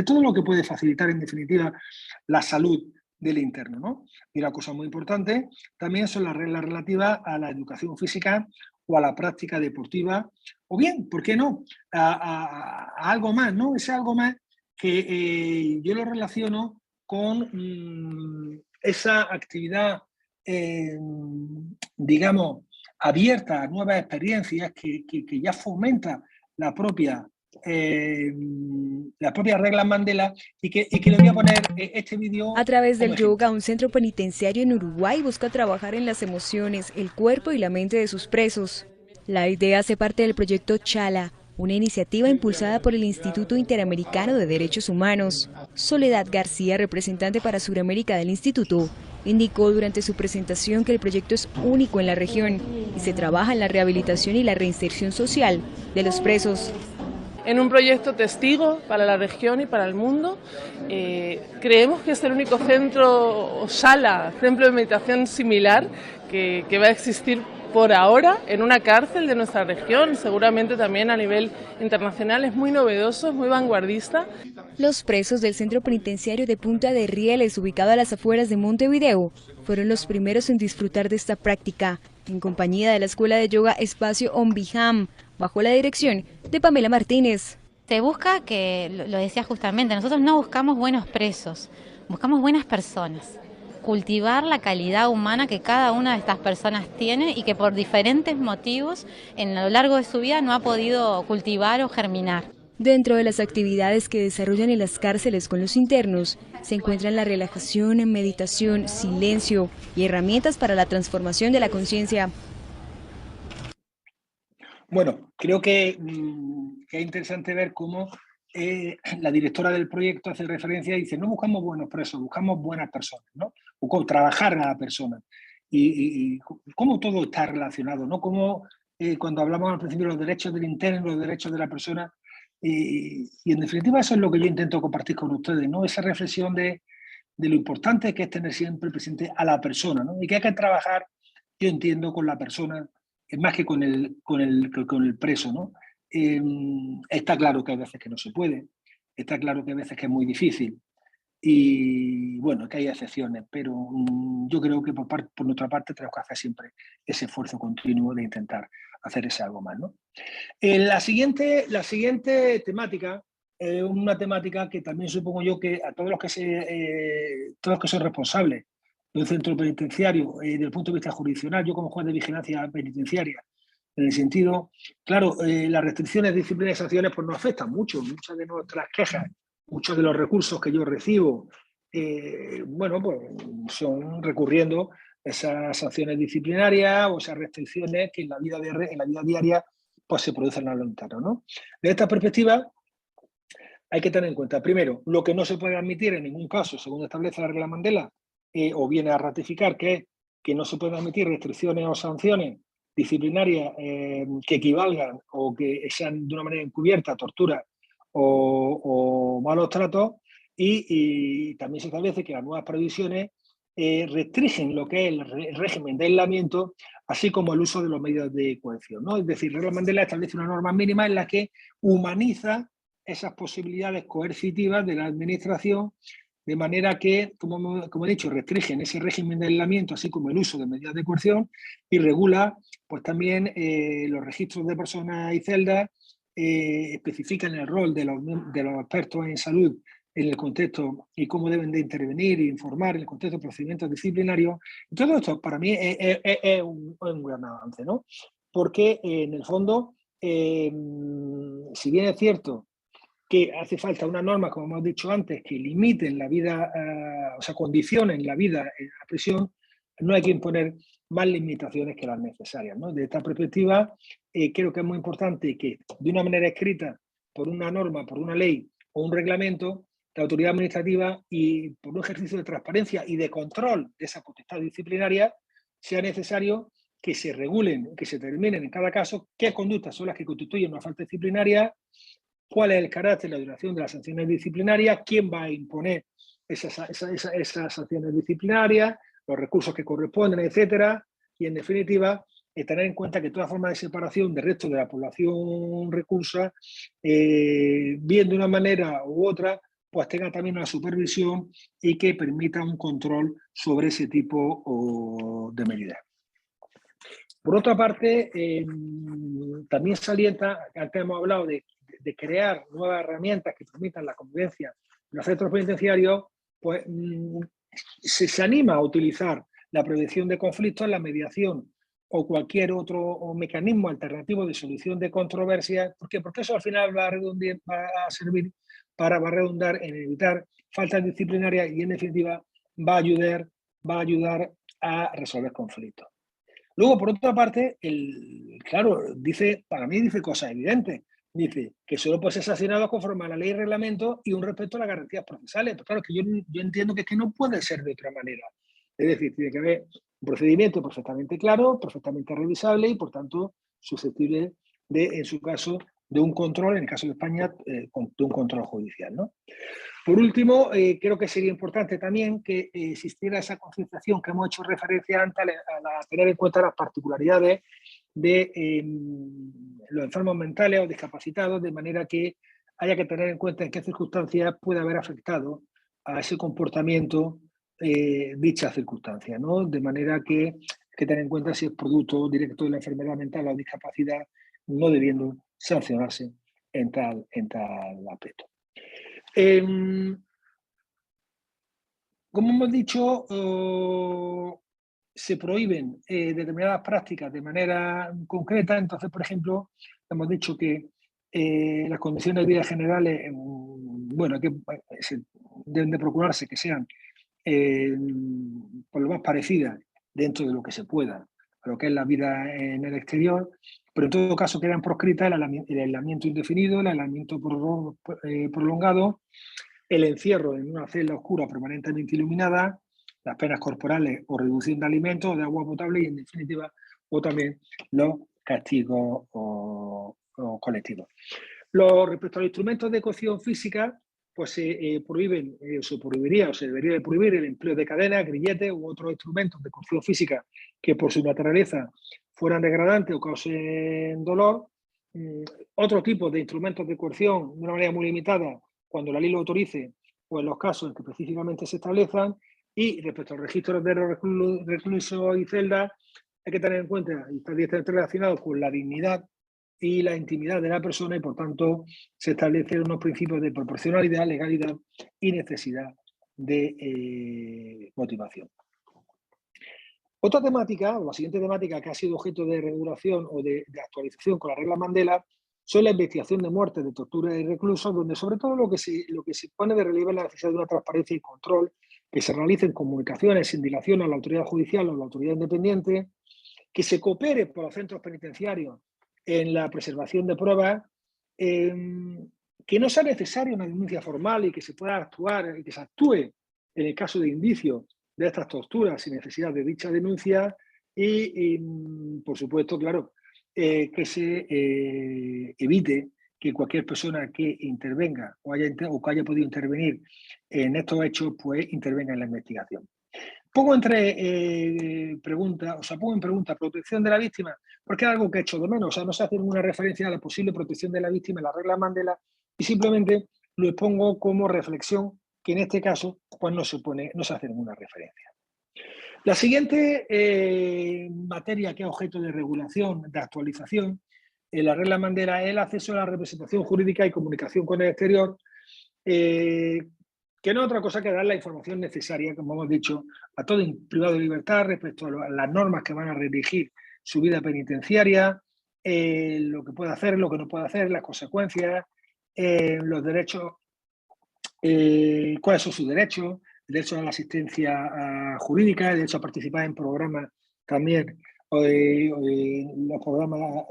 todo lo que puede facilitar en definitiva la salud del interno, ¿no? Y una cosa muy importante también son las reglas relativas a la educación física o a la práctica deportiva, o bien, ¿por qué no?, a algo más, ¿no? Ese algo más que yo lo relaciono con esa actividad, digamos, abierta a nuevas experiencias que ya fomenta las propias reglas Mandela y que le voy a poner este vídeo. A través del como ejemplo. yoga, un centro penitenciario en Uruguay busca trabajar en las emociones, el cuerpo y la mente de sus presos. La idea hace parte del proyecto Chala, una iniciativa impulsada por el Instituto Interamericano de Derechos Humanos. Soledad García, representante para Suramérica del instituto, indicó durante su presentación que el proyecto es único en la región y se trabaja en la rehabilitación y la reinserción social de los presos. En un proyecto testigo para la región y para el mundo. Creemos que es el único centro o sala, templo de meditación similar que va a existir por ahora en una cárcel de nuestra región, seguramente también a nivel internacional. Es muy novedoso, es muy vanguardista. Los presos del centro penitenciario de Punta de Rieles, ubicado a las afueras de Montevideo, fueron los primeros en disfrutar de esta práctica, en compañía de la escuela de yoga Espacio Ombiham, bajo la dirección de Pamela Martínez. Se busca, que lo decía justamente, nosotros no buscamos buenos presos, buscamos buenas personas. Cultivar la calidad humana que cada una de estas personas tiene y que por diferentes motivos a lo largo de su vida no ha podido cultivar o germinar. Dentro de las actividades que desarrollan en las cárceles con los internos, se encuentran la relajación, meditación, silencio y herramientas para la transformación de la conciencia. Bueno, creo que es interesante ver cómo la directora del proyecto hace referencia y dice: no buscamos buenos presos, buscamos buenas personas, ¿no? O cómo trabajar a la persona. Y cómo todo está relacionado, ¿no? Cómo cuando hablamos al principio de los derechos del interno, los derechos de la persona, y en definitiva eso es lo que yo intento compartir con ustedes, ¿no? Esa reflexión de lo importante que es tener siempre presente a la persona, ¿no? Y que hay que trabajar, yo entiendo, con la persona, es más que con el preso, ¿no? Está claro que hay veces que no se puede, está claro que hay veces que es muy difícil y bueno, que hay excepciones, pero yo creo que por nuestra parte tenemos que hacer siempre ese esfuerzo continuo de intentar hacer ese algo más, ¿no? La siguiente temática es una temática que también supongo yo que a todos los que son responsables de un centro penitenciario, desde el punto de vista jurisdiccional, yo como juez de vigilancia penitenciaria, en el sentido, claro, las restricciones, disciplinas y sanciones pues nos afectan mucho, muchas de nuestras quejas, muchos de los recursos que yo recibo, bueno, pues son recurriendo esas sanciones disciplinarias o esas restricciones que en la vida diaria pues se producen a lo interno, ¿no? Desde esta perspectiva hay que tener en cuenta, primero, lo que no se puede admitir en ningún caso, según establece la regla Mandela, o viene a ratificar, que no se pueden admitir restricciones o sanciones disciplinarias que equivalgan o que sean de una manera encubierta tortura o malos tratos, y también se establece que las nuevas previsiones restringen lo que es el régimen de aislamiento, así como el uso de los medios de coerción, ¿no? Es decir, la regla Mandela establece una norma mínima en la que humaniza esas posibilidades coercitivas de la administración, de manera que, como he dicho, restringen ese régimen de aislamiento, así como el uso de medidas de coerción, y regula pues, también los registros de personas y celdas, especifican el rol de los expertos en salud en el contexto y cómo deben de intervenir e informar en el contexto de procedimientos disciplinarios. Y todo esto para mí es un gran avance, ¿no? Porque en el fondo, si bien es cierto que hace falta una norma, como hemos dicho antes, que limiten la vida, o sea, condicionen la vida en la prisión, no hay que imponer más limitaciones que las necesarias, ¿no? Desde esta perspectiva, creo que es muy importante que de una manera escrita, por una norma, por una ley o un reglamento, la autoridad administrativa y por un ejercicio de transparencia y de control de esa potestad disciplinaria, sea necesario que se regulen, que se determinen en cada caso qué conductas son las que constituyen una falta disciplinaria, cuál es el carácter y la duración de las sanciones disciplinarias, quién va a imponer esas sanciones disciplinarias, los recursos que corresponden, etcétera, y en definitiva tener en cuenta que toda forma de separación del resto de la población reclusa, bien de una manera u otra, pues tenga también una supervisión y que permita un control sobre ese tipo de medidas. Por otra parte, también salienta, antes hemos hablado de crear nuevas herramientas que permitan la convivencia en los centros penitenciarios, pues se anima a utilizar la prevención de conflictos, la mediación o cualquier otro mecanismo alternativo de solución de controversias. ¿Por qué? Porque eso al final va a servir va a redundar en evitar faltas disciplinarias y en definitiva va a ayudar a resolver conflictos. Luego, por otra parte, claro, para mí dice cosas evidentes. Dice que solo puede ser sancionado conforme a la ley y reglamento y un respeto a las garantías procesales. Pero claro, que yo entiendo que no puede ser de otra manera. Es decir, tiene que haber un procedimiento perfectamente claro, perfectamente revisable y, por tanto, susceptible de, en su caso, de un control, en el caso de España, de un control judicial, ¿no? Por último, creo que sería importante también que existiera esa concienciación que hemos hecho referencia antes a tener en cuenta las particularidades de los enfermos mentales o discapacitados, de manera que haya que tener en cuenta en qué circunstancias puede haber afectado a ese comportamiento dicha circunstancia, ¿no? De manera que hay que tener en cuenta si es producto directo de la enfermedad mental o discapacidad, no debiendo sancionarse en tal aspecto. Como hemos dicho, se prohíben determinadas prácticas de manera concreta. Entonces, por ejemplo, hemos dicho que las condiciones de vida generales, bueno, que deben de procurarse que sean por lo más parecidas dentro de lo que se pueda a lo que es la vida en el exterior, pero en todo caso quedan proscritas el aislamiento indefinido, el aislamiento prolongado, el encierro en una celda oscura permanentemente iluminada, las penas corporales o reducción de alimentos o de agua potable y, en definitiva, o también los castigos colectivos. Respecto a los instrumentos de coerción física, pues se prohibiría o se debería de prohibir el empleo de cadenas, grilletes u otros instrumentos de coerción física que por su naturaleza fueran degradantes o causen dolor. Otro tipo de instrumentos de coerción de una manera muy limitada cuando la ley lo autorice o en los casos en que específicamente se establezcan. Y respecto al registro de reclusos y celdas, hay que tener en cuenta, y está directamente relacionado con la dignidad y la intimidad de la persona y, por tanto, se establecen unos principios de proporcionalidad, legalidad y necesidad de motivación. Otra temática, o la siguiente temática que ha sido objeto de regulación o de actualización con la regla Mandela, son la investigación de muertes, de tortura de reclusos, donde sobre todo lo que se pone de relieve es la necesidad de una transparencia y control, que se realicen comunicaciones sin dilación a la autoridad judicial o a la autoridad independiente, que se coopere por los centros penitenciarios en la preservación de pruebas, que no sea necesaria una denuncia formal y que se pueda actuar y que se actúe en el caso de indicios de estas torturas sin necesidad de dicha denuncia y por supuesto, claro, que se evite que cualquier persona que intervenga o que haya podido intervenir en estos hechos, pues intervenga en la investigación. Pongo en pregunta protección de la víctima, porque es algo que he hecho de menos. O sea, no se hace ninguna referencia a la posible protección de la víctima en la regla Mandela y simplemente lo expongo como reflexión que en este caso pues no se hace ninguna referencia. La siguiente materia que es objeto de regulación, de actualización, en la regla Mandela es el acceso a la representación jurídica y comunicación con el exterior, que no es otra cosa que dar la información necesaria, como hemos dicho, a todo privado de libertad respecto a las normas que van a regir su vida penitenciaria, lo que puede hacer, lo que no puede hacer, las consecuencias, los derechos, cuáles son sus derechos, el derecho a la asistencia jurídica, el derecho a participar en programas también, los programas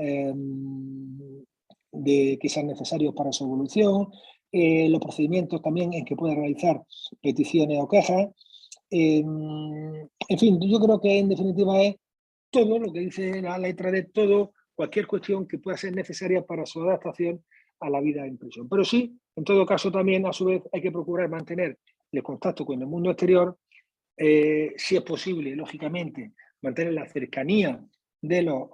que sean necesarios para su evolución, los procedimientos también en que puede realizar peticiones o quejas. En fin, yo creo que en definitiva es todo lo que dice la letra de todo, cualquier cuestión que pueda ser necesaria para su adaptación a la vida en prisión. Pero sí, en todo caso también a su vez hay que procurar mantener el contacto con el mundo exterior, si es posible, lógicamente, mantener la cercanía de los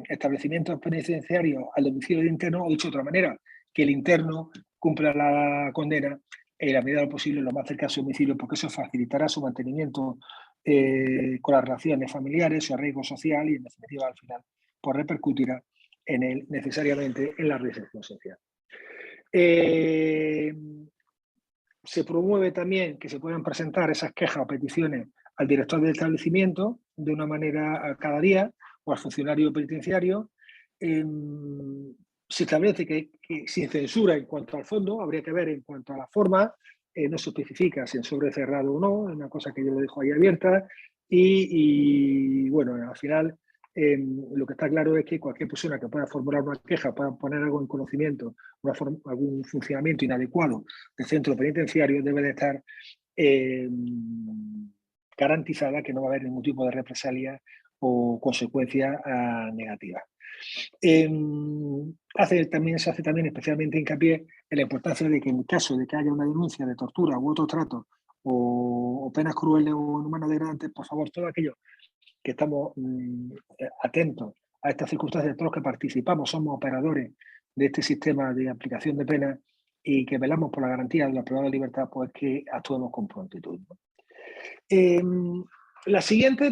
establecimientos penitenciarios al domicilio del interno, o dicho de otra manera, que el interno cumpla la condena en la medida de lo posible lo más cerca a su domicilio, porque eso facilitará su mantenimiento con las relaciones familiares, su arraigo social y, en definitiva, al final, pues repercutirá en él necesariamente en la reinserción social. Se promueve también que se puedan presentar esas quejas o peticiones al director del establecimiento de una manera cada día, o al funcionario penitenciario. Se establece que sin censura en cuanto al fondo, habría que ver en cuanto a la forma, no se especifica si en sobre cerrado o no, es una cosa que yo lo dejo ahí abierta, y bueno, al final lo que está claro es que cualquier persona que pueda formular una queja, pueda poner algo en conocimiento, algún funcionamiento inadecuado del centro penitenciario, debe de estar garantizada que no va a haber ningún tipo de represalia o consecuencia negativa. También se hace especialmente hincapié en la importancia de que en caso de que haya una denuncia de tortura u otro trato o penas crueles o inhumanas degradantes, por favor, todos aquellos que estamos atentos a estas circunstancias, todos los que participamos, somos operadores de este sistema de aplicación de penas y que velamos por la garantía de la privada de libertad, pues que actuemos con prontitud, ¿no? La siguiente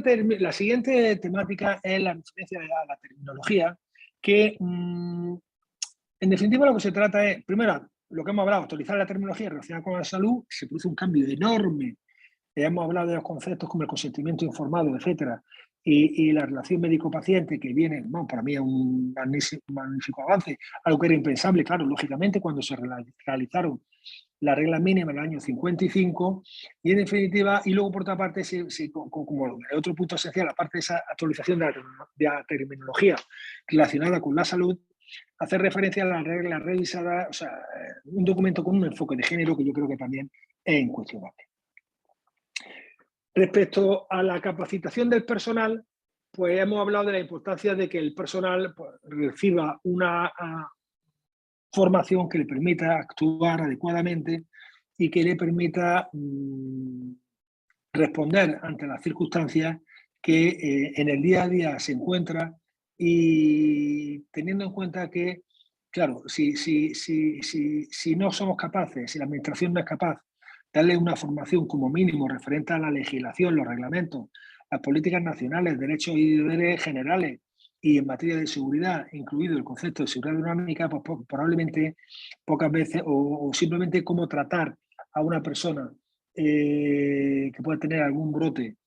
temática es la referencia a la terminología, que en definitiva lo que se trata es, primero, lo que hemos hablado, actualizar la terminología relacionada con la salud. Se produce un cambio enorme. Hemos hablado de los conceptos como el consentimiento informado, etcétera, y la relación médico-paciente, que viene, bueno, para mí es un magnífico avance, algo que era impensable, claro, lógicamente, cuando se realizaron las reglas mínimas en el año 55, y en definitiva, y luego por otra parte, como el otro punto esencial, aparte de esa actualización de la terminología relacionada con la salud, hacer referencia a las reglas revisadas, o sea, un documento con un enfoque de género que yo creo que también es incuestionable. Respecto a la capacitación del personal, pues hemos hablado de la importancia de que el personal pues, reciba una formación que le permita actuar adecuadamente y que le permita responder ante las circunstancias que en el día a día se encuentra, y teniendo en cuenta que, claro, si no somos capaces, si la administración no es capaz de darle una formación como mínimo referente a la legislación, los reglamentos, las políticas nacionales, derechos y deberes generales, y en materia de seguridad, incluido el concepto de seguridad dinámica, pues probablemente pocas veces, o simplemente cómo tratar a una persona que puede tener algún brote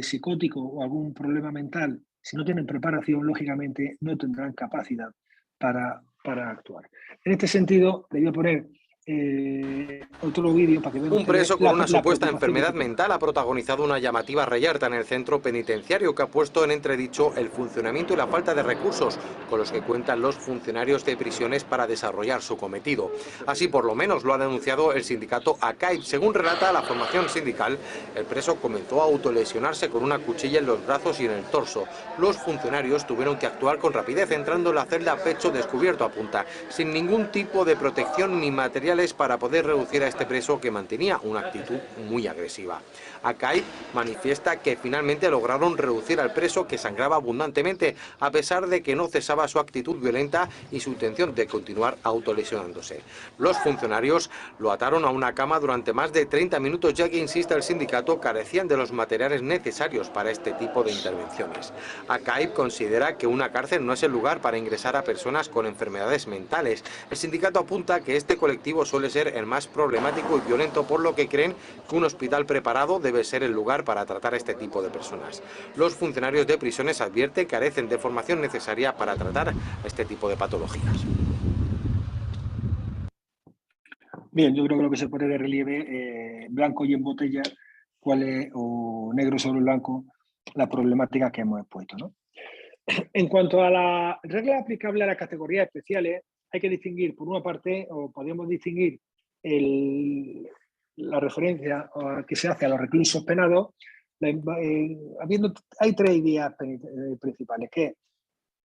psicótico o algún problema mental, si no tienen preparación, lógicamente no tendrán capacidad para actuar. En este sentido, le voy a poner otro vídeo para que vean. Un preso con una supuesta enfermedad mental ha protagonizado una llamativa reyerta en el centro penitenciario que ha puesto en entredicho el funcionamiento y la falta de recursos con los que cuentan los funcionarios de prisiones para desarrollar su cometido. Así por lo menos lo ha denunciado el sindicato ACAIP. Según relata la formación sindical, el preso comenzó a autolesionarse con una cuchilla en los brazos y en el torso. Los funcionarios tuvieron que actuar con rapidez, entrando en la celda a pecho descubierto, apunta, sin ningún tipo de protección ni materiales para poder reducir a este preso que mantenía una actitud muy agresiva. ACAIP manifiesta que finalmente lograron reducir al preso, que sangraba abundantemente, a pesar de que no cesaba su actitud violenta y su intención de continuar autolesionándose. Los funcionarios lo ataron a una cama durante más de 30 minutos, ya que, insiste el sindicato, carecían de los materiales necesarios para este tipo de intervenciones. ACAIP considera que una cárcel no es el lugar para ingresar a personas con enfermedades mentales. El sindicato apunta que este colectivo suele ser el más problemático y violento, por lo que creen que un hospital preparado debe ser el lugar para tratar a este tipo de personas. Los funcionarios de prisiones advierten que carecen de formación necesaria para tratar este tipo de patologías. Bien, yo creo que lo que se pone de relieve, blanco y en botella, cuál es, o negro sobre blanco, la problemática que hemos expuesto, ¿no? En cuanto a la regla aplicable a las categorías especiales, hay que distinguir, por una parte, o podemos distinguir la referencia que se hace a los reclusos penados, hay tres ideas principales, que es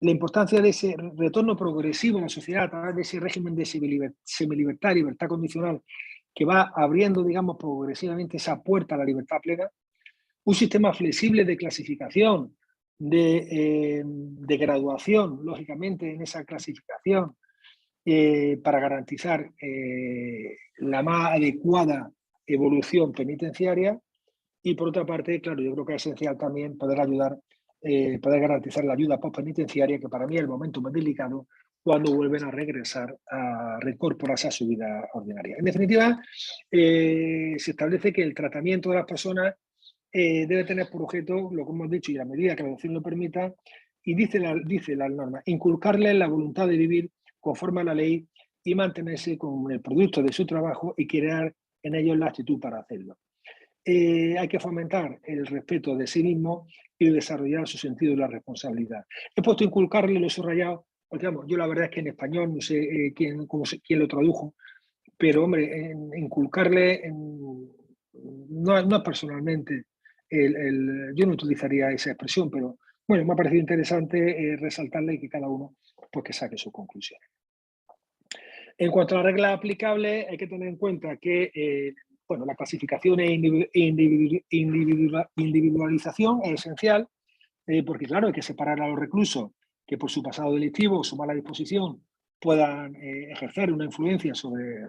la importancia de ese retorno progresivo a la sociedad a través de ese régimen de semilibertad y libertad condicional que va abriendo, digamos, progresivamente esa puerta a la libertad plena, un sistema flexible de clasificación, de graduación, lógicamente, en esa clasificación, para garantizar la más adecuada evolución penitenciaria, y por otra parte, claro, yo creo que es esencial también poder garantizar la ayuda postpenitenciaria, que para mí es el momento más delicado cuando vuelven a regresar, a reincorporarse a su vida ordinaria. En definitiva, se establece que el tratamiento de las personas debe tener por objeto, lo que hemos dicho, y a medida que la doctrina lo permita, y dice la norma, inculcarles la voluntad de vivir conforme a la ley y mantenerse con el producto de su trabajo y crear en ellos la actitud para hacerlo. Hay que fomentar el respeto de sí mismo y desarrollar su sentido de la responsabilidad. He puesto inculcarle, lo he subrayado, porque vamos, yo la verdad es que en español no sé quién lo tradujo, pero hombre, inculcarle, no personalmente, yo no utilizaría esa expresión, pero bueno, me ha parecido interesante resaltarle y que cada uno pues, que saque sus conclusiones. En cuanto a las reglas aplicables, hay que tener en cuenta que bueno, la clasificación e individualización es esencial, porque claro, hay que separar a los reclusos que por su pasado delictivo o su mala disposición puedan ejercer una influencia sobre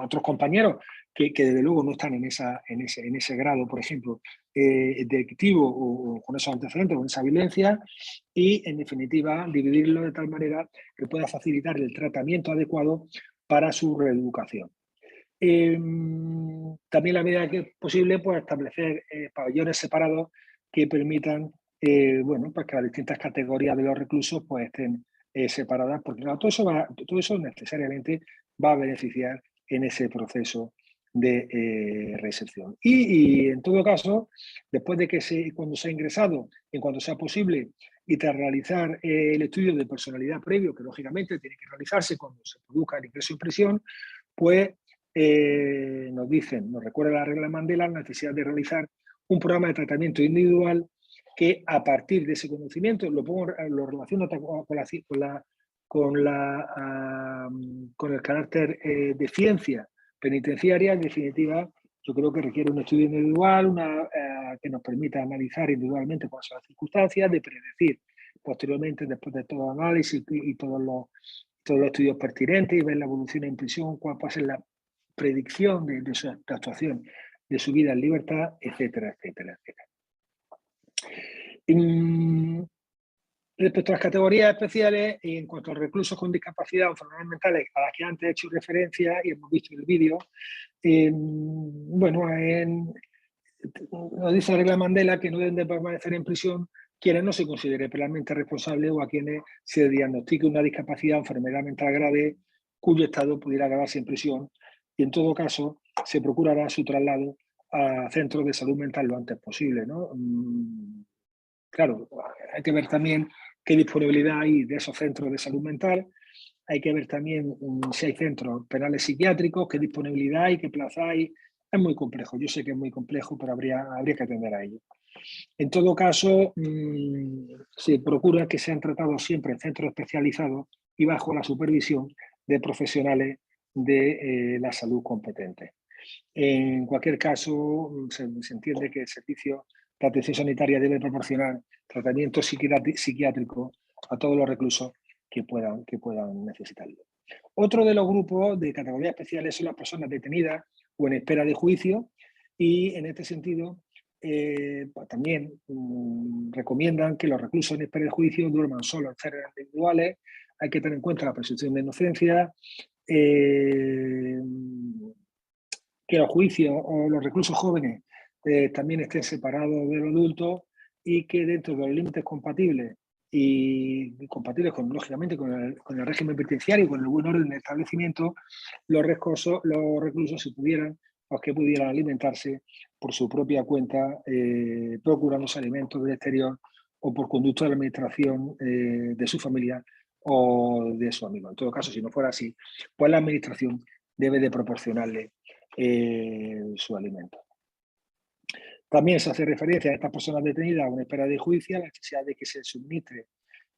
otros compañeros que desde luego no están en ese grado, por ejemplo, delictivo o con esos antecedentes o en esa violencia, y en definitiva dividirlo de tal manera que pueda facilitar el tratamiento adecuado para su reeducación. También la medida que es posible, pues establecer pabellones separados que permitan bueno, pues que las distintas categorías de los reclusos pues estén separadas, porque claro, todo eso necesariamente va a beneficiar en ese proceso de reinserción. Y en todo caso, después de que cuando se ha ingresado, en cuanto sea posible, y tras realizar el estudio de personalidad previo, que lógicamente tiene que realizarse cuando se produzca el ingreso en prisión, pues nos recuerda la regla de Mandela la necesidad de realizar un programa de tratamiento individual que a partir de ese conocimiento, lo relaciono con el carácter de ciencia penitenciaria, en definitiva, yo creo que requiere un estudio individual, que nos permita analizar individualmente cuáles son las circunstancias, de predecir posteriormente, después de todo el análisis y todos los estudios pertinentes, y ver la evolución en prisión, cuál puede ser la predicción de su actuación, de su vida en libertad, etcétera, etcétera, etcétera. Respecto a las categorías especiales, y en cuanto a los reclusos con discapacidad o enfermedades mentales, a las que antes he hecho referencia y hemos visto en el vídeo, bueno, nos dice la regla Mandela que no deben de permanecer en prisión quienes no se considere penalmente responsables o a quienes se diagnostique una discapacidad o enfermedad mental grave cuyo estado pudiera agravarse en prisión, y en todo caso se procurará su traslado a centros de salud mental lo antes posible, ¿no? Claro, hay que ver también qué disponibilidad hay de esos centros de salud mental, hay que ver también si hay centros penales psiquiátricos, qué disponibilidad hay, qué plaza hay. Es muy complejo, yo sé que es muy complejo, pero habría que atender a ello. En todo caso, se procura que sean tratados siempre en centros especializados y bajo la supervisión de profesionales de la salud competentes. En cualquier caso, se entiende que el servicio de atención sanitaria debe proporcionar tratamiento psiquiátrico a todos los reclusos que puedan necesitarlo. Otro de los grupos de categorías especiales son las personas detenidas o en espera de juicio, y en este sentido pues también recomiendan que los reclusos en espera de juicio duerman solos en celdas individuales. Hay que tener en cuenta la presunción de inocencia, que los juicios o los reclusos jóvenes también estén separados de los adultos, y que dentro de los límites compatibles y compatibles lógicamente con el régimen penitenciario y con el buen orden del establecimiento, los reclusos se pudieran alimentarse por su propia cuenta, procurando alimentos del exterior o por conducto de la administración de su familia o de su amigo. En todo caso, si no fuera así, pues la administración debe de proporcionarle su alimento. También se hace referencia a estas personas detenidas a una espera de juicio, a la necesidad de que se suministre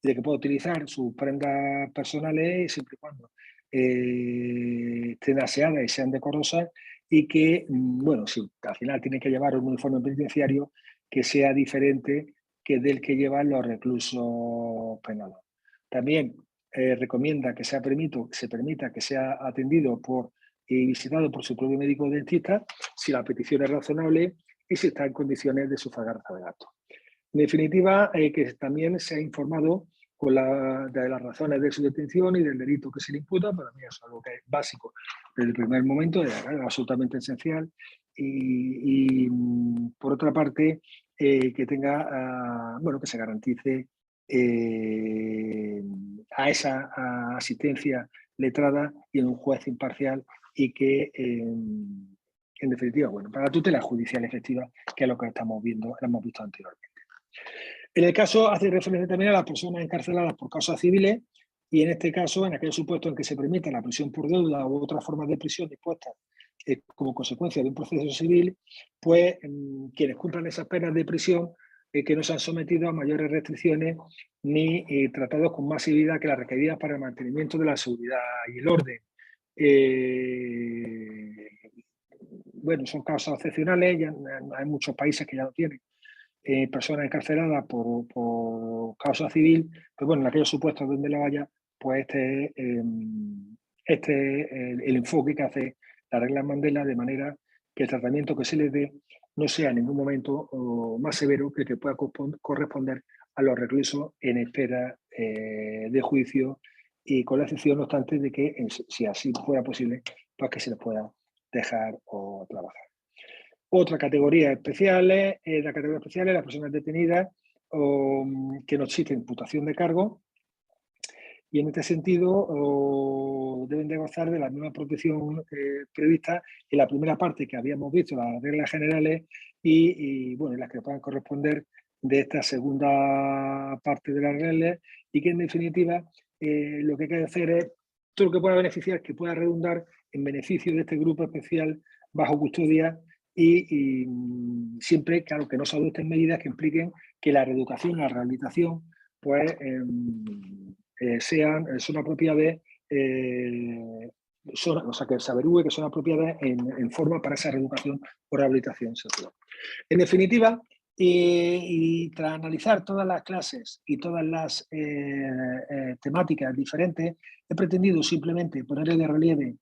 y de que pueda utilizar sus prendas personales siempre y cuando estén aseadas y sean decorosas, y que, bueno, si al final tienen que llevar un uniforme penitenciario que sea diferente que del que llevan los reclusos penales. También recomienda que se permita que sea atendido y visitado por su propio médico dentista si la petición es razonable y si está en condiciones de sufragar el gasto. En definitiva, que también se ha informado de las razones de su detención y del delito que se le imputa. Para mí es algo que es básico desde el primer momento, es absolutamente esencial. Y por otra parte, que tenga, bueno, que se garantice a esa asistencia letrada y en un juez imparcial y que, en definitiva, bueno, para la tutela judicial efectiva, que es lo que estamos viendo, lo hemos visto anteriormente. En el caso, hace referencia también a las personas encarceladas por causas civiles y en este caso, en aquel supuesto en que se permita la prisión por deuda u otras formas de prisión dispuestas como consecuencia de un proceso civil, pues quienes cumplan esas penas de prisión que no se han sometido a mayores restricciones ni tratados con más severidad que las requeridas para el mantenimiento de la seguridad y el orden. Bueno, son causas excepcionales, ya hay muchos países que ya lo tienen. Personas encarceladas por causa civil, pues bueno, en aquellos supuestos donde lo haya, pues este es el enfoque que hace la regla Mandela, de manera que el tratamiento que se les dé no sea en ningún momento más severo que el que pueda corresponder a los reclusos en espera de juicio, y con la excepción, no obstante, de que si así fuera posible, pues que se les pueda dejar o trabajar. Otra categoría especial es las personas detenidas que no existe imputación de cargo, y en este sentido deben de gozar de la misma protección prevista en la primera parte que habíamos visto, las reglas generales, y bueno, las que puedan corresponder de esta segunda parte de las reglas, y que en definitiva lo que hay que hacer es todo lo que pueda beneficiar, que pueda redundar en beneficio de este grupo especial bajo custodia, y siempre, claro, que no se adopten medidas que impliquen que la reeducación, la rehabilitación, pues son apropiadas, o sea, que se averigüe que son apropiadas en forma para esa reeducación o rehabilitación social. En definitiva, y tras analizar todas las clases y todas las temáticas diferentes, he pretendido simplemente ponerle de relieve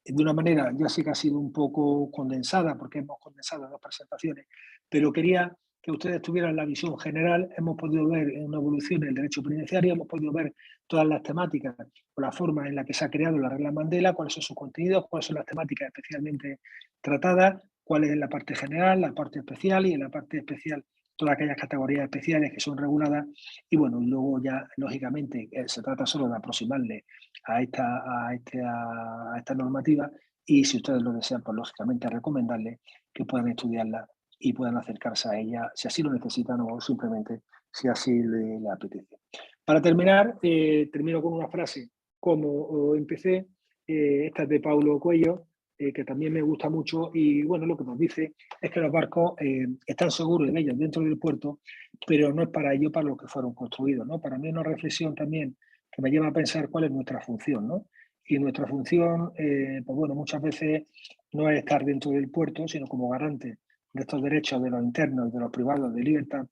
de una manera, ya sé que ha sido un poco condensada, porque hemos condensado 2 presentaciones, pero quería que ustedes tuvieran la visión general. Hemos podido ver una evolución en el derecho penitenciario, hemos podido ver todas las temáticas o la forma en la que se ha creado la regla Mandela, cuáles son sus contenidos, cuáles son las temáticas especialmente tratadas, cuál es la parte general, la parte especial, y en la parte especial todas aquellas categorías especiales que son reguladas. Y bueno, luego ya, lógicamente, se trata solo de aproximarle a esta normativa, y si ustedes lo desean, pues lógicamente recomendarles que puedan estudiarla y puedan acercarse a ella si así lo necesitan o simplemente si así le apetece. Para terminar, termino con una frase como empecé, esta es de Paulo Coelho, que también me gusta mucho, y bueno, lo que nos dice es que los barcos están seguros en ellos dentro del puerto, pero no es para ello para lo que fueron construidos, ¿no? Para mí es una reflexión también que me lleva a pensar cuál es nuestra función, ¿no? Y nuestra función, pues bueno, muchas veces no es estar dentro del puerto, sino como garante de estos derechos de los internos y de los privados de libertad,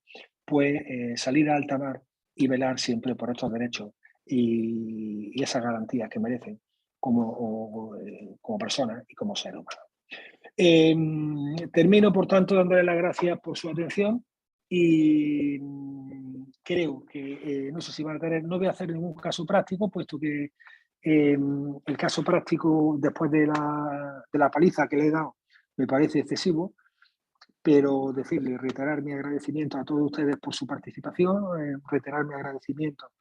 pues salir a alta mar y velar siempre por estos derechos y esas garantías que merecen como personas y como seres humanos. Termino, por tanto, dándole las gracias por su atención, y creo que, no sé si van a tener, no voy a hacer ningún caso práctico, puesto que el caso práctico, después de la paliza que le he dado, me parece excesivo, pero decirle, reiterar mi agradecimiento a todos ustedes por su participación, reiterar mi agradecimiento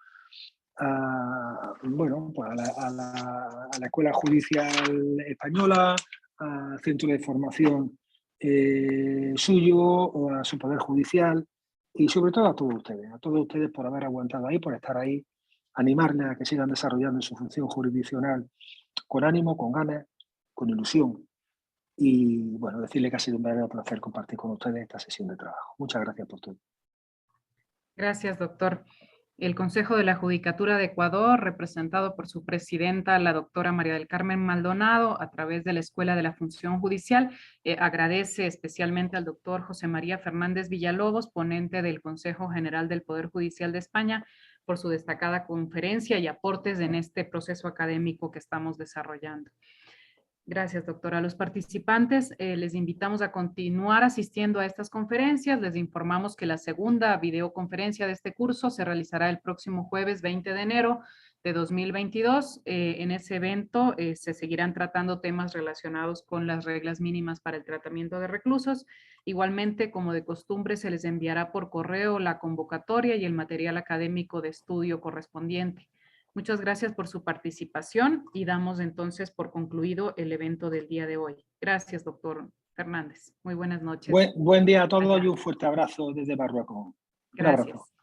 bueno, pues a la Escuela Judicial Española, al Centro de Formación suyo, o a su Poder Judicial, y sobre todo a todos ustedes por haber aguantado ahí, por estar ahí, animarles a que sigan desarrollando su función jurisdiccional con ánimo, con ganas, con ilusión. Y bueno, decirle que ha sido un verdadero placer compartir con ustedes esta sesión de trabajo. Muchas gracias por todo. Gracias, doctor. El Consejo de la Judicatura de Ecuador, representado por su presidenta, la doctora María del Carmen Maldonado, a través de la Escuela de la Función Judicial, agradece especialmente al doctor José María Fernández Villalobos, ponente del Consejo General del Poder Judicial de España, por su destacada conferencia y aportes en este proceso académico que estamos desarrollando. Gracias, doctora. A los participantes les invitamos a continuar asistiendo a estas conferencias. Les informamos que la segunda videoconferencia de este curso se realizará el próximo jueves 20 de enero de 2022. En ese evento se seguirán tratando temas relacionados con las reglas mínimas para el tratamiento de reclusos. Igualmente, como de costumbre, se les enviará por correo la convocatoria y el material académico de estudio correspondiente. Muchas gracias por su participación y damos entonces por concluido el evento del día de hoy. Gracias, doctor Fernández. Muy buenas noches. Buen día a todos y un fuerte abrazo desde Marruecos. Un Gracias. abrazo.